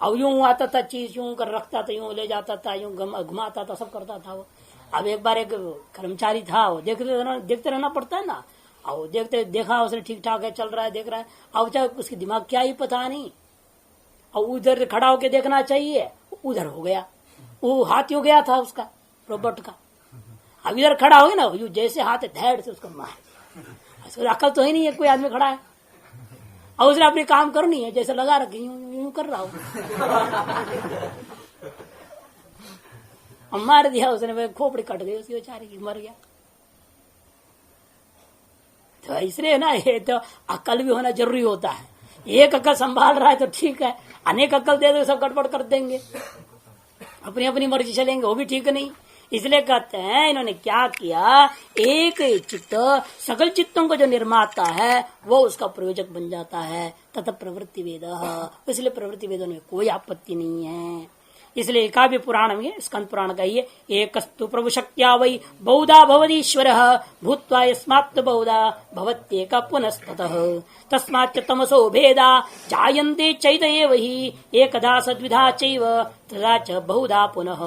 अब यूं आता था, चीज यूं कर रखता था, यूं ले जाता था, यूं घुमाता था, सब करता था वो। अब एक बार एक कर्मचारी था, वो देखते रहना पड़ता है ना। अब वो देखा उसने ठीक ठाक है, चल रहा है, देख रहा है। अब चाहे उसकी दिमाग क्या ही पता नहीं, अब उधर खड़ा होके देखना चाहिए, उधर हो गया, वो हाथ हो गया था उसका रोबोट का। अब इधर खड़ा हो गया ना, जैसे हाथ धैर्य से उसको मार, अकल तो ही नहीं है, कोई आदमी खड़ा है और उसने अपनी काम करनी है, जैसे लगा रखी यूं कर रहा हूं, मार दिया उसने, खोपड़ी कट गई उसकी बेचारे की, मर गया। तो इसलिए ना, ये तो अकल भी होना जरूरी होता है। एक अकल संभाल रहा है तो ठीक है, अनेक अकल दे दो सब गड़बड़ कर देंगे, अपनी अपनी मर्जी चलेंगे, वो भी ठीक नहीं। इसलिए कहते हैं इन्होंने क्या किया, एक चित्त सकल चित्तों को जो निर्माता है वो उसका प्रयोजक बन जाता है। तथा प्रवृत्ति वेद, इसलिए प्रवृत्ति वेदों में कोई आपत्ति नहीं है। इसलिए काव्य पुराण में, स्कंद पुराण का ये एकस्तु प्रभु शक्त्या वै बहुधा भवदीश्वर भूत्वा यस्मात् बहुधा भवत्येक पुनस्ततः तस्माच्च तमसो भेदा जायन्ते चैतन्येव हि एकधा सद्विधा चैव तथा च बहुधा पुनः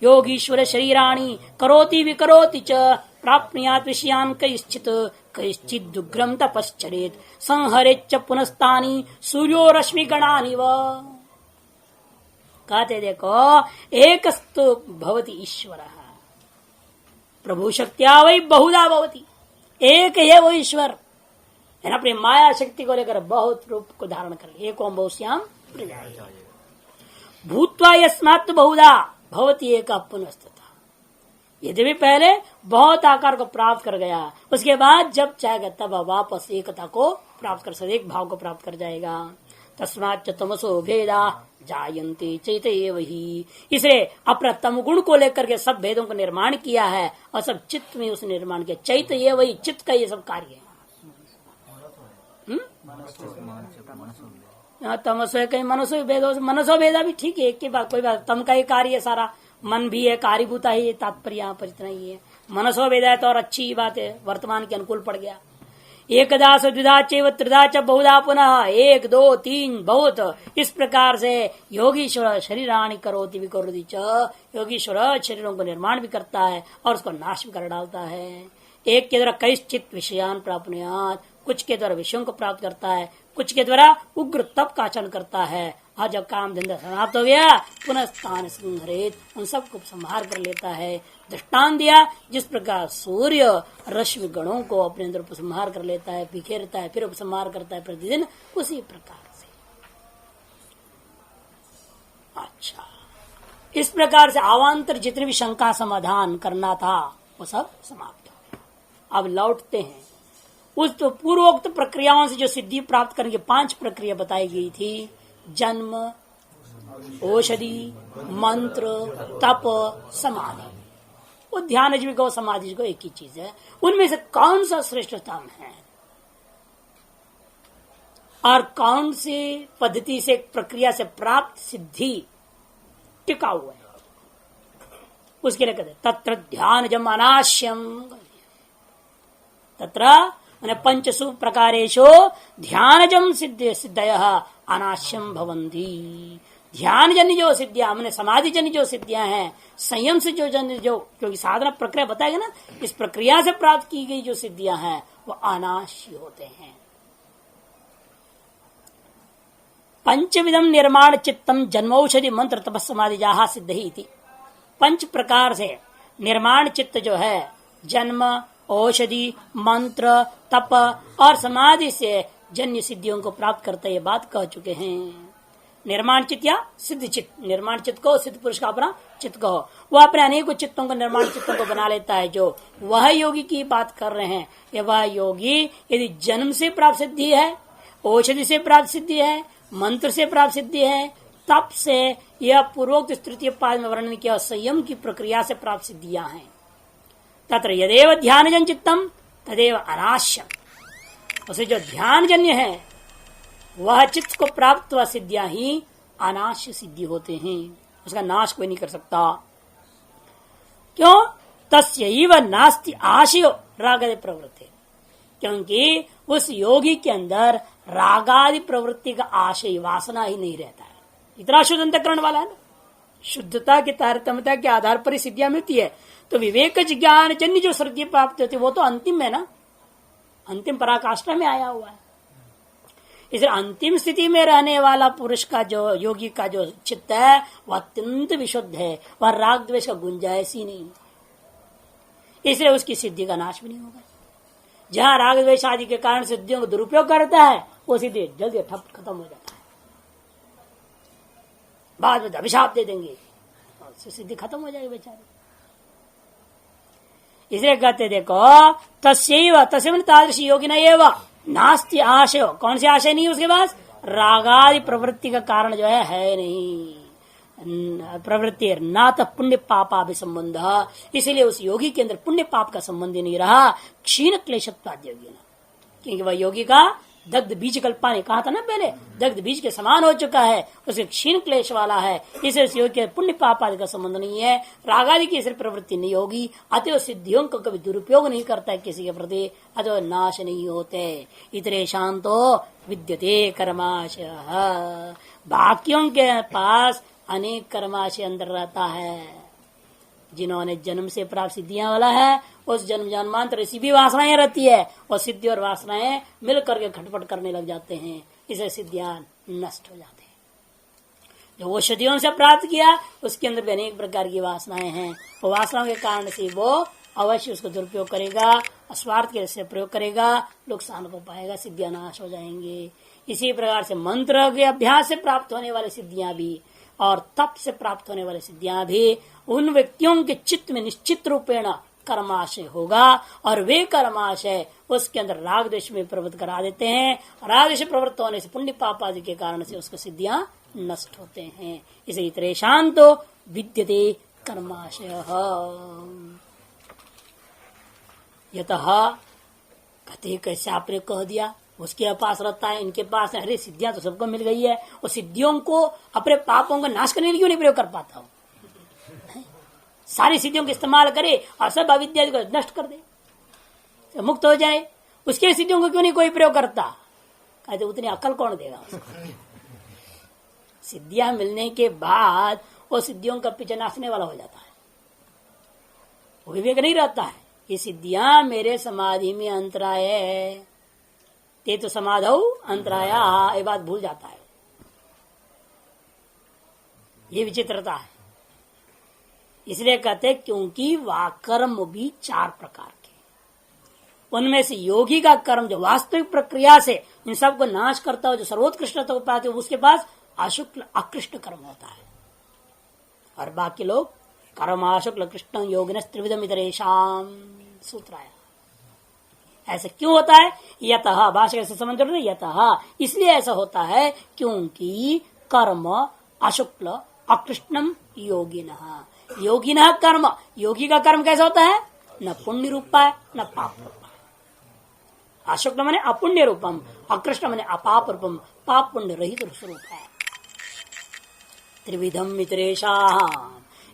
योगीश्वर शरीराणि करोति विकरोति च प्राप्नुयात् विषयान् कैश्चित् दुग्रं तपश्चरेत् संहरेच्च पुनस्तानि सूर्यो रश्मिगणानिव। कहते देखो, एकस्तु भवति ईश्वर प्रभु शक्त्या वै बहुधा भवति, एक है वो ईश्वर, है ना, अपनी माया शक्ति को लेकर बहुत रूप को धारण कर एको बहुश्याम प्रजाये भूत्वा यस्मात् बहुधा भवति एक पुनस्तथा। यदि भी पहले बहुत आकार को प्राप्त कर गया, उसके बाद जब चाहेगा तब वापस एकता को प्राप्त कर सकते, एक भाव को प्राप्त कर जाएगा। तस्माच्च तमसो भेदा जायन्ते चैतन्येव हि, इसलिए अपना तम गुण को लेकर के सब भेदों को निर्माण किया है और सब चित्त में उसने निर्माण किया। चैतन्येव हि, चित्त का ये सब कार्य है। तमसो कहीं मनसो भेदो, मनसो भेदा भी ठीक है, एक की बात कोई बात, तम का ही कार्य है सारा, मन भी है, कार्यभूता ही, तात्पर्य यहाँ पर इतना ही है। मनसो भेदा है तो और अच्छी बात है, वर्तमान के अनुकूल पड़ गया। एकदा द्विधा चैव त्रिधा च बहुधा पुनः, एक दो तीन बहुत, इस प्रकार से योगीश्वर शरीराणि करोति विकरोति च, योगीश्वर शरीरों को निर्माण भी करता है और उसको नाश भी कर डालता है। एक के द्वारा कैश्चित् विषयान् प्राप्नुयात्, कुछ के द्वारा विषयों को प्राप्त करता है, कुछ के द्वारा उग्र तप का आचरण करता है, और जब काम धंधा समाप्त हो गया पुनः स्थान संहरेत, उन सबको संहार कर लेता है। दृष्टांत दिया, जिस प्रकार सूर्य रश्मि गणों को अपने अंदर उपसंहार कर लेता है, बिखेरता है, फिर उपसंहार करता है प्रतिदिन, उसी प्रकार से। अच्छा, इस प्रकार से अवान्तर जितनी भी शंका समाधान करना था वो सब समाप्त हो गया। अब लौटते हैं उस तो पूर्वोक्त प्रक्रियाओं से जो सिद्धि प्राप्त करने की 5 प्रक्रिया बताई गई थी, जन्म, औषधि, मंत्र, तप, समाधि। वो ध्यान जीविका और समाधि को एक ही चीज है, उनमें से कौन सा श्रेष्ठतम है और कौन सी पद्धति से प्रक्रिया से प्राप्त सिद्धि टिका हुआ है, उसके लिए कहते तत्र ध्यान जम अनाश्यम। तत्र पंचसु प्रकारेषु ध्यानजम सिद्धयः अनाश्यम भवन्ति। ध्यान जन्य जो सिद्धियां, हमने समाधि जन्य जो सिद्धियां हैं, संयम से जो जन्य जो, क्योंकि साधना प्रक्रिया बताएगा ना, इस प्रक्रिया से प्राप्त की गई जो सिद्धियां हैं वो अनाश्य होते हैं। पंचविधम निर्माण चित्तम जन्मौषधि मंत्र तपस समाधि जहा सिद्ध ही थी। 5 प्रकार से निर्माण चित्त जो है, जन्म, औषधि, मंत्र, तप और समाधि से जन्य सिद्धियों को प्राप्त करते, ये बात कह चुके हैं। निर्माण चित्त या सिद्ध चित्त, निर्माण चित्त को सिद्ध पुरुष का अपना चित्त कहो, वह अपने अनेकों चित्तों को, निर्माण चित्तों को बना लेता है। जो वह योगी की बात कर रहे हैं, ये वह योगी यदि जन्म से प्राप्त सिद्धि है, औषधि से प्राप्त सिद्धि है, मंत्र से प्राप्त सिद्धि है, तप से, यह पूर्वोक्त तृतीय पाद में वर्णन किया संयम की प्रक्रिया से प्राप्त सिद्धियां हैं। तत्र यदेव ध्यानजन चित्तम तदेव अनाश्यम, उसे जो ध्यान जन्य है वह चित्त को प्राप्त हुआ सिद्धियां ही अनाश्य सिद्धि होते हैं, उसका नाश कोई नहीं कर सकता। क्यों? तस्यैव नास्ति आशयो रागादि प्रवृत्ति, क्योंकि उस योगी के अंदर रागादि प्रवृत्ति का आशय, वासना ही नहीं रहता है। इतना शुद्ध अंतःकरण वाला है ना, शुद्धता की तारतम्यता के आधार पर ही सिद्धियां मिलती है। तो विवेक ज्ञान जन्य जो सिद्धि प्राप्त होती है वो तो अंतिम है ना, अंतिम पराकाष्ठा में आया हुआ है। इसलिए अंतिम स्थिति में रहने वाला पुरुष का जो योगी का जो चित्त है वह अत्यंत विशुद्ध है, वह राग द्वेष का गुंजाइश ही नहीं, इसलिए उसकी सिद्धि का नाश भी नहीं होगा। जहां राग द्वेष आदि के कारण सिद्धियों को दुरुपयोग करता है वो सिद्धि जल्दी ठप खत्म हो जाता है, बाद में अभिशाप दे देंगे, सिद्धि खत्म हो जाएगी बेचारे। इसलिए कहते देखो तस्यैव तस्मिन् तादृश योगिना एव नास्ति आशय, कौन से आशय नहीं उसके पास, रागादि प्रवृत्ति का कारण जो है नहीं, प्रवृत्ति ना तो पुण्य पापा भी संबंध, इसीलिए उस योगी के अंदर पुण्य पाप का संबंध ही नहीं रहा। क्षीण क्लेशत्वाद योगी ना, क्योंकि वह योगी का दग्ध बीज कल्पा ने कहा था ना पहले, दग्ध बीज के समान हो चुका है, उसके क्षीण क्लेश वाला है, इसलिए उस योगी के पुण्य पाप आदि का संबंध नहीं है, रागादि की सिर्फ प्रवृत्ति नहीं होगी, अतः सिद्धियों को कभी दुरुपयोग नहीं करता है किसी के प्रति, अतः नाश नहीं होते। इतरे शांतो विद्यते कर्माशय, बाकियों के पास अनेक कर्माशय अंदर रहता है। जिन्होंने जन्म से प्राप्त सिद्धियां वाला है उस जन्म जन्मांतर ऐसी भी वासनाएं रहती है, और सिद्धि और वासनाएं मिल करके खटपट करने लग जाते हैं, इसे सिद्धियां नष्ट हो जाते हैं। जो वो सदियों से प्राप्त किया उसके अंदर भी अनेक प्रकार की वासनाएं हैं, वो वासनाओं के कारण से वो अवश्य उसको दुरुपयोग करेगा, स्वार्थ के से प्रयोग करेगा, नुकसान को पाएगा, सिद्धियां नाश हो जाएंगे। इसी प्रकार से मंत्र के अभ्यास से प्राप्त होने वाली सिद्धियां भी और तप से प्राप्त होने वाली सिद्धियां भी उन व्यक्तियों के चित्त में निश्चित रूपेण कर्माशय होगा, और वे कर्माशय उसके अंदर राग द्वेष में प्रवृत्त करा देते हैं। राग द्वेष प्रवृत्त होने से पुण्य पाप आदि के कारण से उसको सिद्धियां नष्ट होते हैं। इसे इतरे शांतो विद्यते कर्माशय। यतः कहते कैसे आपने कह दिया, उसके पास रहता है, इनके पास है, अरे सिद्धियां तो सबको मिल गई है, और सिद्धियों को अपने पापों का नाश करने के लिए क्यों नहीं प्रयोग कर पाता हूं? सारी सिद्धियों का इस्तेमाल करे और सब अविद्या को नष्ट कर दे, तो मुक्त हो जाए, उसके सिद्धियों को क्यों नहीं कोई प्रयोग करता? कहते उतनी अकल कौन देगा उसको? सिद्धियां मिलने के बाद वो सिद्धियों का पीछे नाचने वाला हो जाता है, वो विवेक नहीं रहता है। ये सिद्धियां मेरे समाधि में अंतराय है, ते तो समाधौ अंतराया, ये बात भूल जाता है। ये विचित्रता है। इसलिए कहते क्योंकि कर्म भी 4 प्रकार के, उनमें से योगी का कर्म जो वास्तविक प्रक्रिया से इन सब को नाश करता हो, जो सर्वोत्कृष्टता को पाते हो, उसके पास अशुक्ल अकृष्ट कर्म होता है, और बाकी लोग कर्म अशुक्ल कृष्ण योगिन त्रिविधम इतरेषाम सूत्र आया। ऐसा क्यों होता है? यतः भाषा से समझ रहे, यतः इसलिए ऐसा होता है क्योंकि कर्म अशुक्ल अकृष्णम योगिनः, योगिनः कर्म, योगी का कर्म कैसा होता है? न पुण्य रूपा है न पाप रूपा है। अशुक्ल माने अपुण्य रूपम, अकृष्ण माने अपाप रूपम, पाप पुण्य रहित स्वरूप है। त्रिविधम इतरेषाम,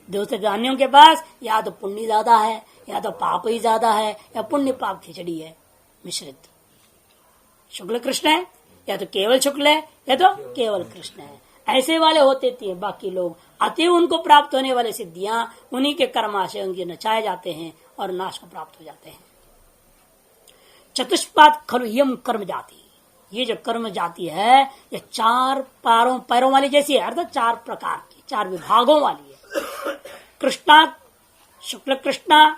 दूसरे अन्यों के पास या तो पुण्य ज्यादा है, या तो पाप ही ज्यादा है, या पुण्य पाप खिचड़ी है मिश्रित। शुक्ल कृष्ण है, या तो केवल शुक्ल है, या तो केवल कृष्ण है, ऐसे वाले होते थे बाकी लोग। अतः उनको प्राप्त होने वाले सिद्धियां उन्हीं के कर्माशय उनके नचाए जाते हैं और नाश को प्राप्त हो जाते हैं। चतुष्पाद खलु यम कर्म जाति, ये जो कर्म जाति है ये 4 पैरों वाली जैसी है, अर्थात 4 प्रकार की, 4 विभागों वाली है। कृष्णा शुक्ल कृष्णा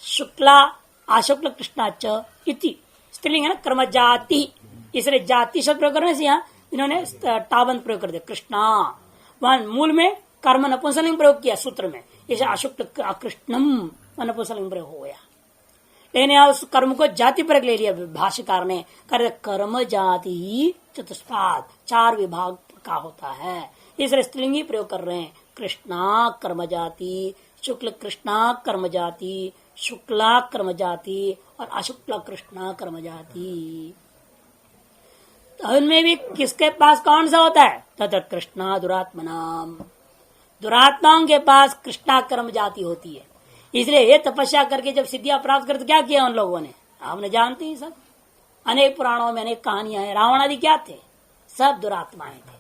शुक्ला अशुक्ल कृष्णा च इति स्त्रीलिंग है ना, कर्म जाति, इसलिए जाति शब्द प्रयोग करने से यहाँ इन्होंने टाबंत प्रयोग कर दिया कृष्णा, वहां मूल में कर्म नपुंसकलिंग प्रयोग किया सूत्र में, इसे अशुक्ल अकृष्णम नपुंसकलिंग प्रयोग हो गया। लेकिन यहाँ उस कर्म को जाति पर ले लिया भाष्यकार ने, कर कर्म जाति चतुष्पाद 4 विभाग का होता है, इसलिए स्त्रीलिंगी प्रयोग कर रहे हैं। कृष्णा कर्म जाति, शुक्ल कृष्णा कर्म जाति, शुक्ला कर्म जाति और अशुक्ला कृष्णा कर्म जाति। तो उनमें भी किसके पास कौन सा होता है? तथा कृष्णा दुरात्मनाम, दुरात्माओं के पास कृष्णा कर्म जाति होती है। इसलिए ये तपस्या करके जब सिद्धियां प्राप्त करते क्या किया उन लोगों ने, आपने जानते ही सब, अनेक पुराणों में अनेक कहानियां हैं। रावण आदि क्या थे? सब दुरात्माएं थे,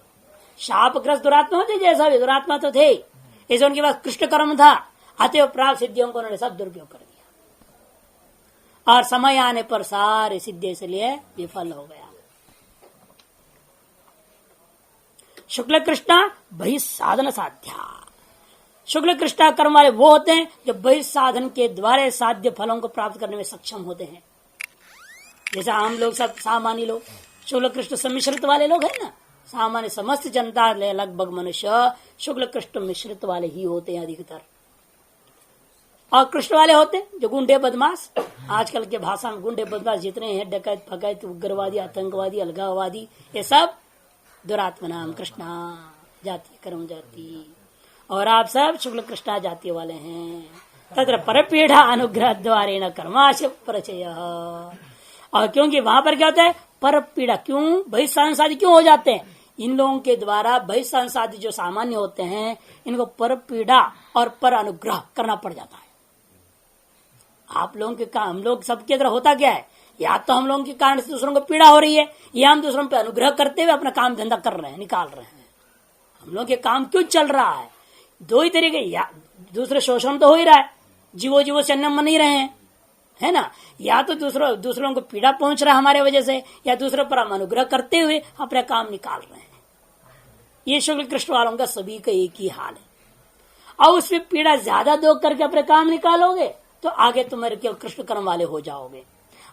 शापग्रस्त दुरात्मा होते, जैसा भी दुरात्मा तो थे। इसे उनके पास कृष्ण कर्म था, अतएव प्राप्त सिद्धियों को उन्होंने सब दुरुपयोग कर दिया और समय आने पर सारे सिद्धि इसलिए विफल हो गया। शुक्ल कृष्णा बहिसाधन साध्या, शुक्ल कृष्णा कर्म वाले वो होते हैं जो बहिसाधन के द्वारा साध्य फलों को प्राप्त करने में सक्षम होते हैं। जैसे हम लोग सब सामान्य लोग शुक्ल कृष्ण सम्मिश्रित वाले लोग हैं ना, सामान्य समस्त जनता लगभग मनुष्य शुक्ल कृष्ण मिश्रित वाले ही होते हैं अधिकतर, और कृष्ण वाले होते हैं जो गुंडे बदमाश, आजकल के भाषा में गुंडे बदमाश जितने हैं, डकैत फकैत उग्रवादी आतंकवादी अलगाववादी, ये सब दुरात्मा नाम कृष्णा जाति कर्म जाति, और आप सब शुक्ल कृष्णा जाति वाले हैं। तत्र परपीढ़ा अनुग्रह द्वारेण कर्माशय परिचय, और क्योंकि वहां पर क्या होता है पर पीड़ा, क्यों बहिसंसादी क्यों हो जाते हैं, इन लोगों के द्वारा बहिसंसादी जो सामान्य होते हैं इनको पर पीड़ा और पर अनुग्रह करना पड़ जाता है। आप लोगों के काम, हम लोग सबके तरह होता क्या है, या तो हम लोगों के कारण से दूसरों को पीड़ा हो रही है, या हम दूसरों पर अनुग्रह करते हुए अपना काम धंधा कर रहे हैं, निकाल रहे हैं। हम लोगों के काम क्यों चल रहा है, दो ही तरीके, या दूसरे शोषण तो हो ही रहा है, जीवो से अन्न नहीं रहे हैं, है ना, या तो दूसरों को पीड़ा पहुंच रहा है हमारे वजह से, या दूसरों पर हम अनुग्रह करते हुए अपना काम निकाल रहे हैं। ये शुक्ल कृष्ण वालों का सभी का एक ही हाल है। और उसमें पीड़ा ज्यादा दो करके अपने काम निकालोगे तो आगे तुम्हारे केवल कृष्ण कर्म वाले हो जाओगे,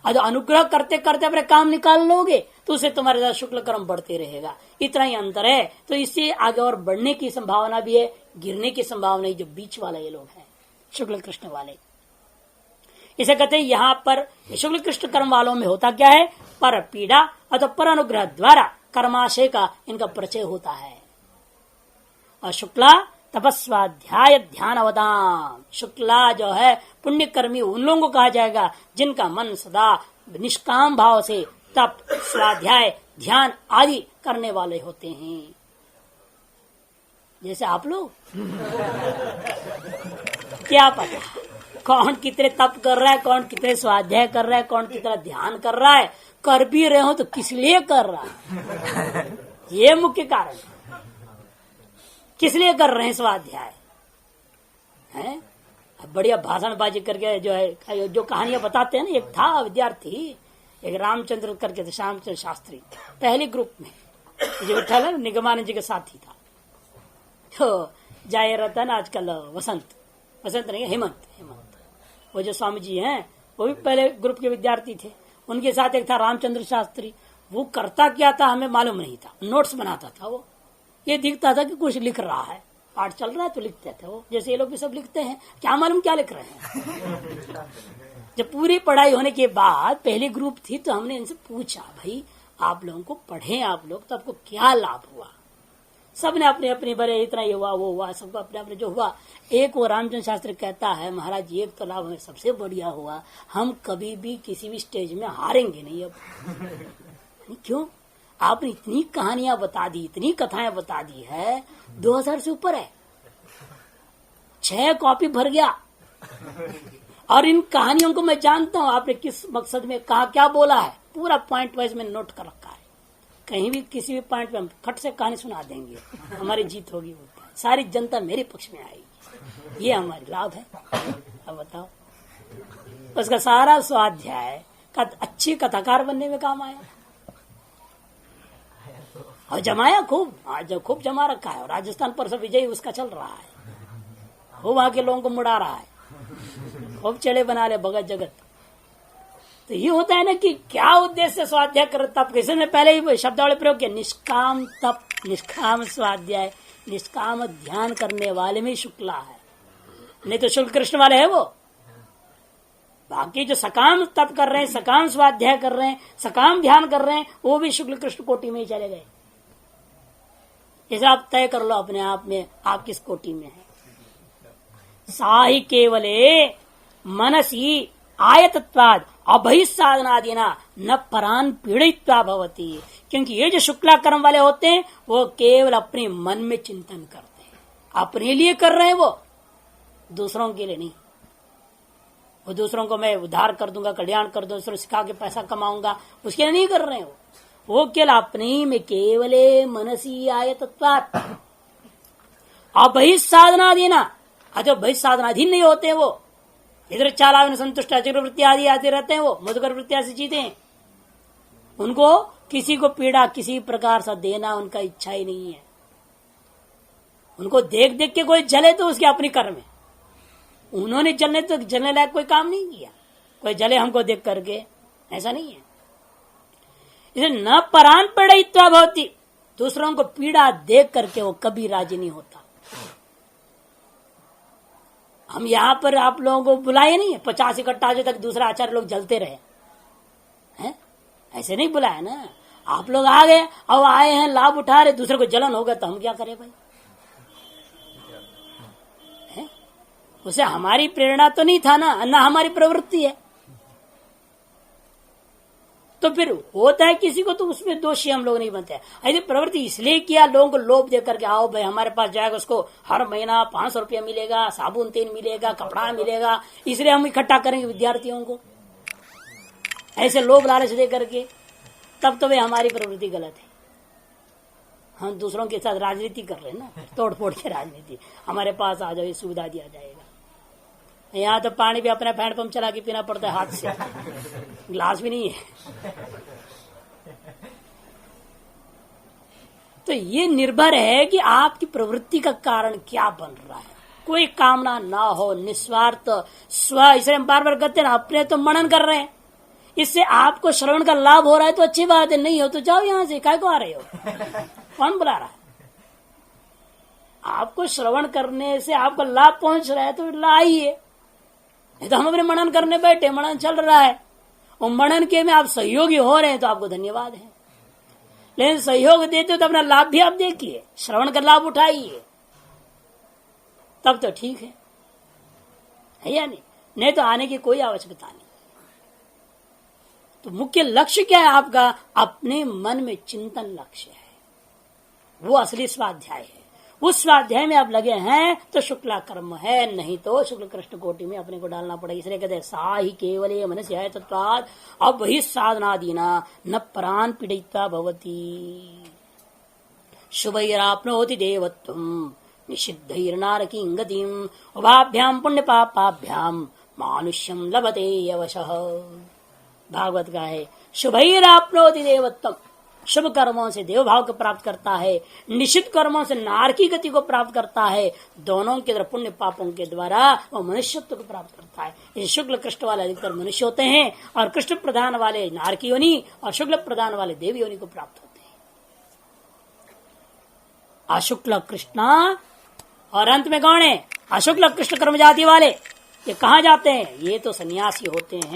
और अनुग्रह करते करते अपने काम निकाल लोगे तो उससे तुम्हारे साथ शुक्ल कर्म बढ़ते रहेगा। इतना ही अंतर है। तो इससे आगे और बढ़ने की संभावना भी है, गिरने की संभावना, जो बीच वाले ये लोग हैं शुक्ल कृष्ण वाले, इसे कहते हैं। यहाँ पर शुक्ल कृष्ण कर्म वालों में होता क्या है, पर पीड़ा अथवा पर अनुग्रह द्वारा कर्माशय का इनका परिचय होता है। और शुक्ला तपस्वाध्याय ध्यान अवदान, शुक्ला जो है पुण्य कर्मी उन लोगों को कहा जाएगा जिनका मन सदा निष्काम भाव से तप स्वाध्याय ध्यान आदि करने वाले होते हैं। जैसे आप लोग क्या पता कौन कितने तप कर रहा है, कौन कितने स्वाध्याय कर रहा है, कौन कितना ध्यान कर रहा है, कर भी रहे हो तो किस लिए कर रहा है, ये मुख्य कारण है। किस लिए कर रहे हैं स्वाध्याय, हैं? बढ़िया भाषणबाजी करके जो है जो कहानियां बताते हैं ना। एक था विद्यार्थी, एक रामचंद्र करके थे, श्यामचंद्र शास्त्री, पहले ग्रुप में जो विठल है निगमानंद जी के साथी था। तो जाए रहता है ना आजकल वसंत नहीं, हेमंत, वो जो स्वामी जी हैं वो भी पहले ग्रुप के विद्यार्थी थे। उनके साथ एक था रामचंद्र शास्त्री। वो करता क्या था हमें मालूम नहीं था, नोट्स बनाता था वो। ये दिखता था कि कुछ लिख रहा है, पाठ चल रहा है तो लिखते थे वो, जैसे ये लोग भी सब लिखते हैं, क्या मालूम क्या लिख रहे हैं। जब पूरी पढ़ाई होने के बाद पहली ग्रुप थी तो हमने इनसे पूछा, भाई आप लोगों को पढ़े आप लोग तो आपको क्या लाभ हुआ। सबने अपने अपने बड़े इतना ये हुआ वो हुआ, सबको अपने अपने जो हुआ। एक वो रामचंद्र शास्त्री कहता है, महाराज एक तो लाभ हमें सबसे बढ़िया हुआ, हम कभी भी किसी भी स्टेज में हारेंगे नहीं अब। क्यों, आपने इतनी कहानियां बता दी, इतनी कथाएं बता दी है, 2000 से ऊपर है, 6 कॉपी भर गया। और इन कहानियों को मैं जानता हूं आपने किस मकसद में कहा, क्या बोला है, पूरा पॉइंट वाइज में नोट कर रखा है। कहीं भी किसी भी पॉइंट पे हम खट से कहानी सुना देंगे, हमारी जीत होगी, सारी जनता मेरे पक्ष में आएगी, ये हमारी लाभ है। अब बताओ, उसका सारा स्वाध्याय अच्छी कथाकार बनने में काम आया और जमाया खूब, आज खूब जमा रखा है। और राजस्थान पर सब विजयी उसका चल रहा है, वो वहां के लोगों को मुड़ा रहा है, खूब चले बना ले भगत जगत। तो ये होता है ना कि क्या उद्देश्य से स्वाध्याय कर, तप कैसे ने पहले ही शब्दावली प्रयोग किया, निष्काम तप, निष्काम स्वाध्याय, निष्काम ध्यान करने वाले में शुक्ला है, नहीं तो शुक्ल कृष्ण वाले है वो। बाकी जो सकाम तप कर रहे हैं, सकाम स्वाध्याय कर रहे हैं, सकाम ध्यान कर रहे हैं, वो भी शुक्ल कृष्ण कोटि में ही चले गए। इसे आप तय कर लो अपने आप में, आप किस कोटि में है। साहि केवले मनसी आयतत्वाद अबहिसाधनादिना न परान पीड़ित्वा भवति, क्योंकि ये जो शुक्ला कर्म वाले होते हैं वो केवल अपने मन में चिंतन करते हैं, अपने लिए कर रहे हैं वो, दूसरों के लिए नहीं। वो दूसरों को मैं उद्धार कर दूंगा, कल्याण कर दूंगा, सिखा के पैसा कमाऊंगा, उसके लिए नहीं कर रहे हैं वो केवल अपने में केवले मनसी आयतत्वात् अबहिसाधनादिना, अतः भाई साधनाधीन नहीं होते वो, इधर चालावन संतुष्ट वृत्ति आदि आते रहते हैं, वो मधुकर वृत्तिया से जीते हैं। उनको किसी को पीड़ा किसी प्रकार से देना उनका इच्छा ही नहीं है। उनको देख देख के कोई जले तो उसके अपनी कर्म है, उन्होंने जलने लायक कोई काम नहीं किया। कोई जले हमको देख करके, ऐसा नहीं है। इसे न परान पीड़ित्वा भवति, दूसरों को पीड़ा देख करके वो कभी राजी नहीं होता। हम यहां पर आप लोगों को बुलाए नहीं है 50 इकट्ठा जो तक दूसरा आचार्य लोग जलते रहे हैं, ऐसे नहीं बुलाया ना। आप लोग आ गए, अब आए हैं लाभ उठा रहे, दूसरे को जलन हो गया तो हम क्या करें भाई? उसे हमारी प्रेरणा तो नहीं था ना हमारी प्रवृत्ति है। तो फिर होता है किसी को, तो उसमें दोषी हम लोग नहीं बनते। ऐसी प्रवृत्ति इसलिए किया लोगों को लोभ दे करके, आओ भाई हमारे पास जाएगा, उसको हर महीना 500 रुपया मिलेगा, साबुन तेल मिलेगा, कपड़ा मिलेगा, इसलिए हम इकट्ठा करेंगे विद्यार्थियों को, ऐसे लोभ लालच दे करके। तब तो वे हमारी प्रवृत्ति गलत है। हम दूसरों के साथ राजनीति कर रहे हैं ना, तोड़ फोड़ के राजनीति। हमारे पास आ जाओ, सुविधा दिया जाएगा। यहाँ तो पानी भी अपना हैंड पंप चला के पीना पड़ता है हाथ से, ग्लास भी नहीं है। तो ये निर्भर है कि आपकी प्रवृत्ति का कारण क्या बन रहा है। कोई कामना ना हो, निस्वार्थ स्व, इसलिए हम बार बार कहते हैं ना, अपने तो मनन कर रहे हैं, इससे आपको श्रवण का लाभ हो रहा है तो अच्छी बात है, नहीं हो तो जाओ यहां से, काय को आ रहे हो? कौन बुला रहा है? आपको श्रवण करने से आपको लाभ पहुंच रहा है तो लाइए। नहीं तो हम अपने मनन करने बैठे, मनन चल रहा है और मनन के में आप सहयोगी हो रहे हैं तो आपको धन्यवाद है। लेकिन सहयोग देते हो तो अपना लाभ भी आप देखिए, श्रवण का लाभ उठाइए, तब तो ठीक है या नहीं तो आने की कोई आवश्यकता नहीं। तो मुख्य लक्ष्य क्या है आपका? अपने मन में चिंतन लक्ष्य है, वो असली स्वाध्याय है। उस स्वाध्याय में आप लगे हैं तो शुक्ला कर्म है, नहीं तो शुक्ल कृष्ण कोटि में अपने को डालना पड़ेगा। इसलिए कहते हैं सा ही केवल मनस्य है तत्वाद, अब वही साधनादीना न प्राण पीड़िता भवती शुभैराप्नोति देवत्वम् निषिद्धैर्नारकीं गतिम् उभाभ्याम पुण्य पापाभ्याम मानुष्यम लभते यवशः। भागवत का है, शुभैराप्नोति देवत्वम्, शुभ कर्मों से देव भाव को प्राप्त करता है, निश्चित कर्मों से नारकी गति को प्राप्त करता है। दोनों के द्वारा पुण्य पापों के द्वारा वो मनुष्यत्व को प्राप्त करता है। ये शुक्ल कृष्ण वाले अधिकतर मनुष्य होते हैं और कृष्ण प्रधान वाले नारकी योनि और शुक्ल प्रधान वाले देवी योनि को प्राप्त होते हैं। अशुक्ल कृष्णा और अंत में कौन है? अशुक्ल कृष्ण कर्म जाति वाले। ये कहाँ जाते हैं? ये तो सन्यासी होते हैं।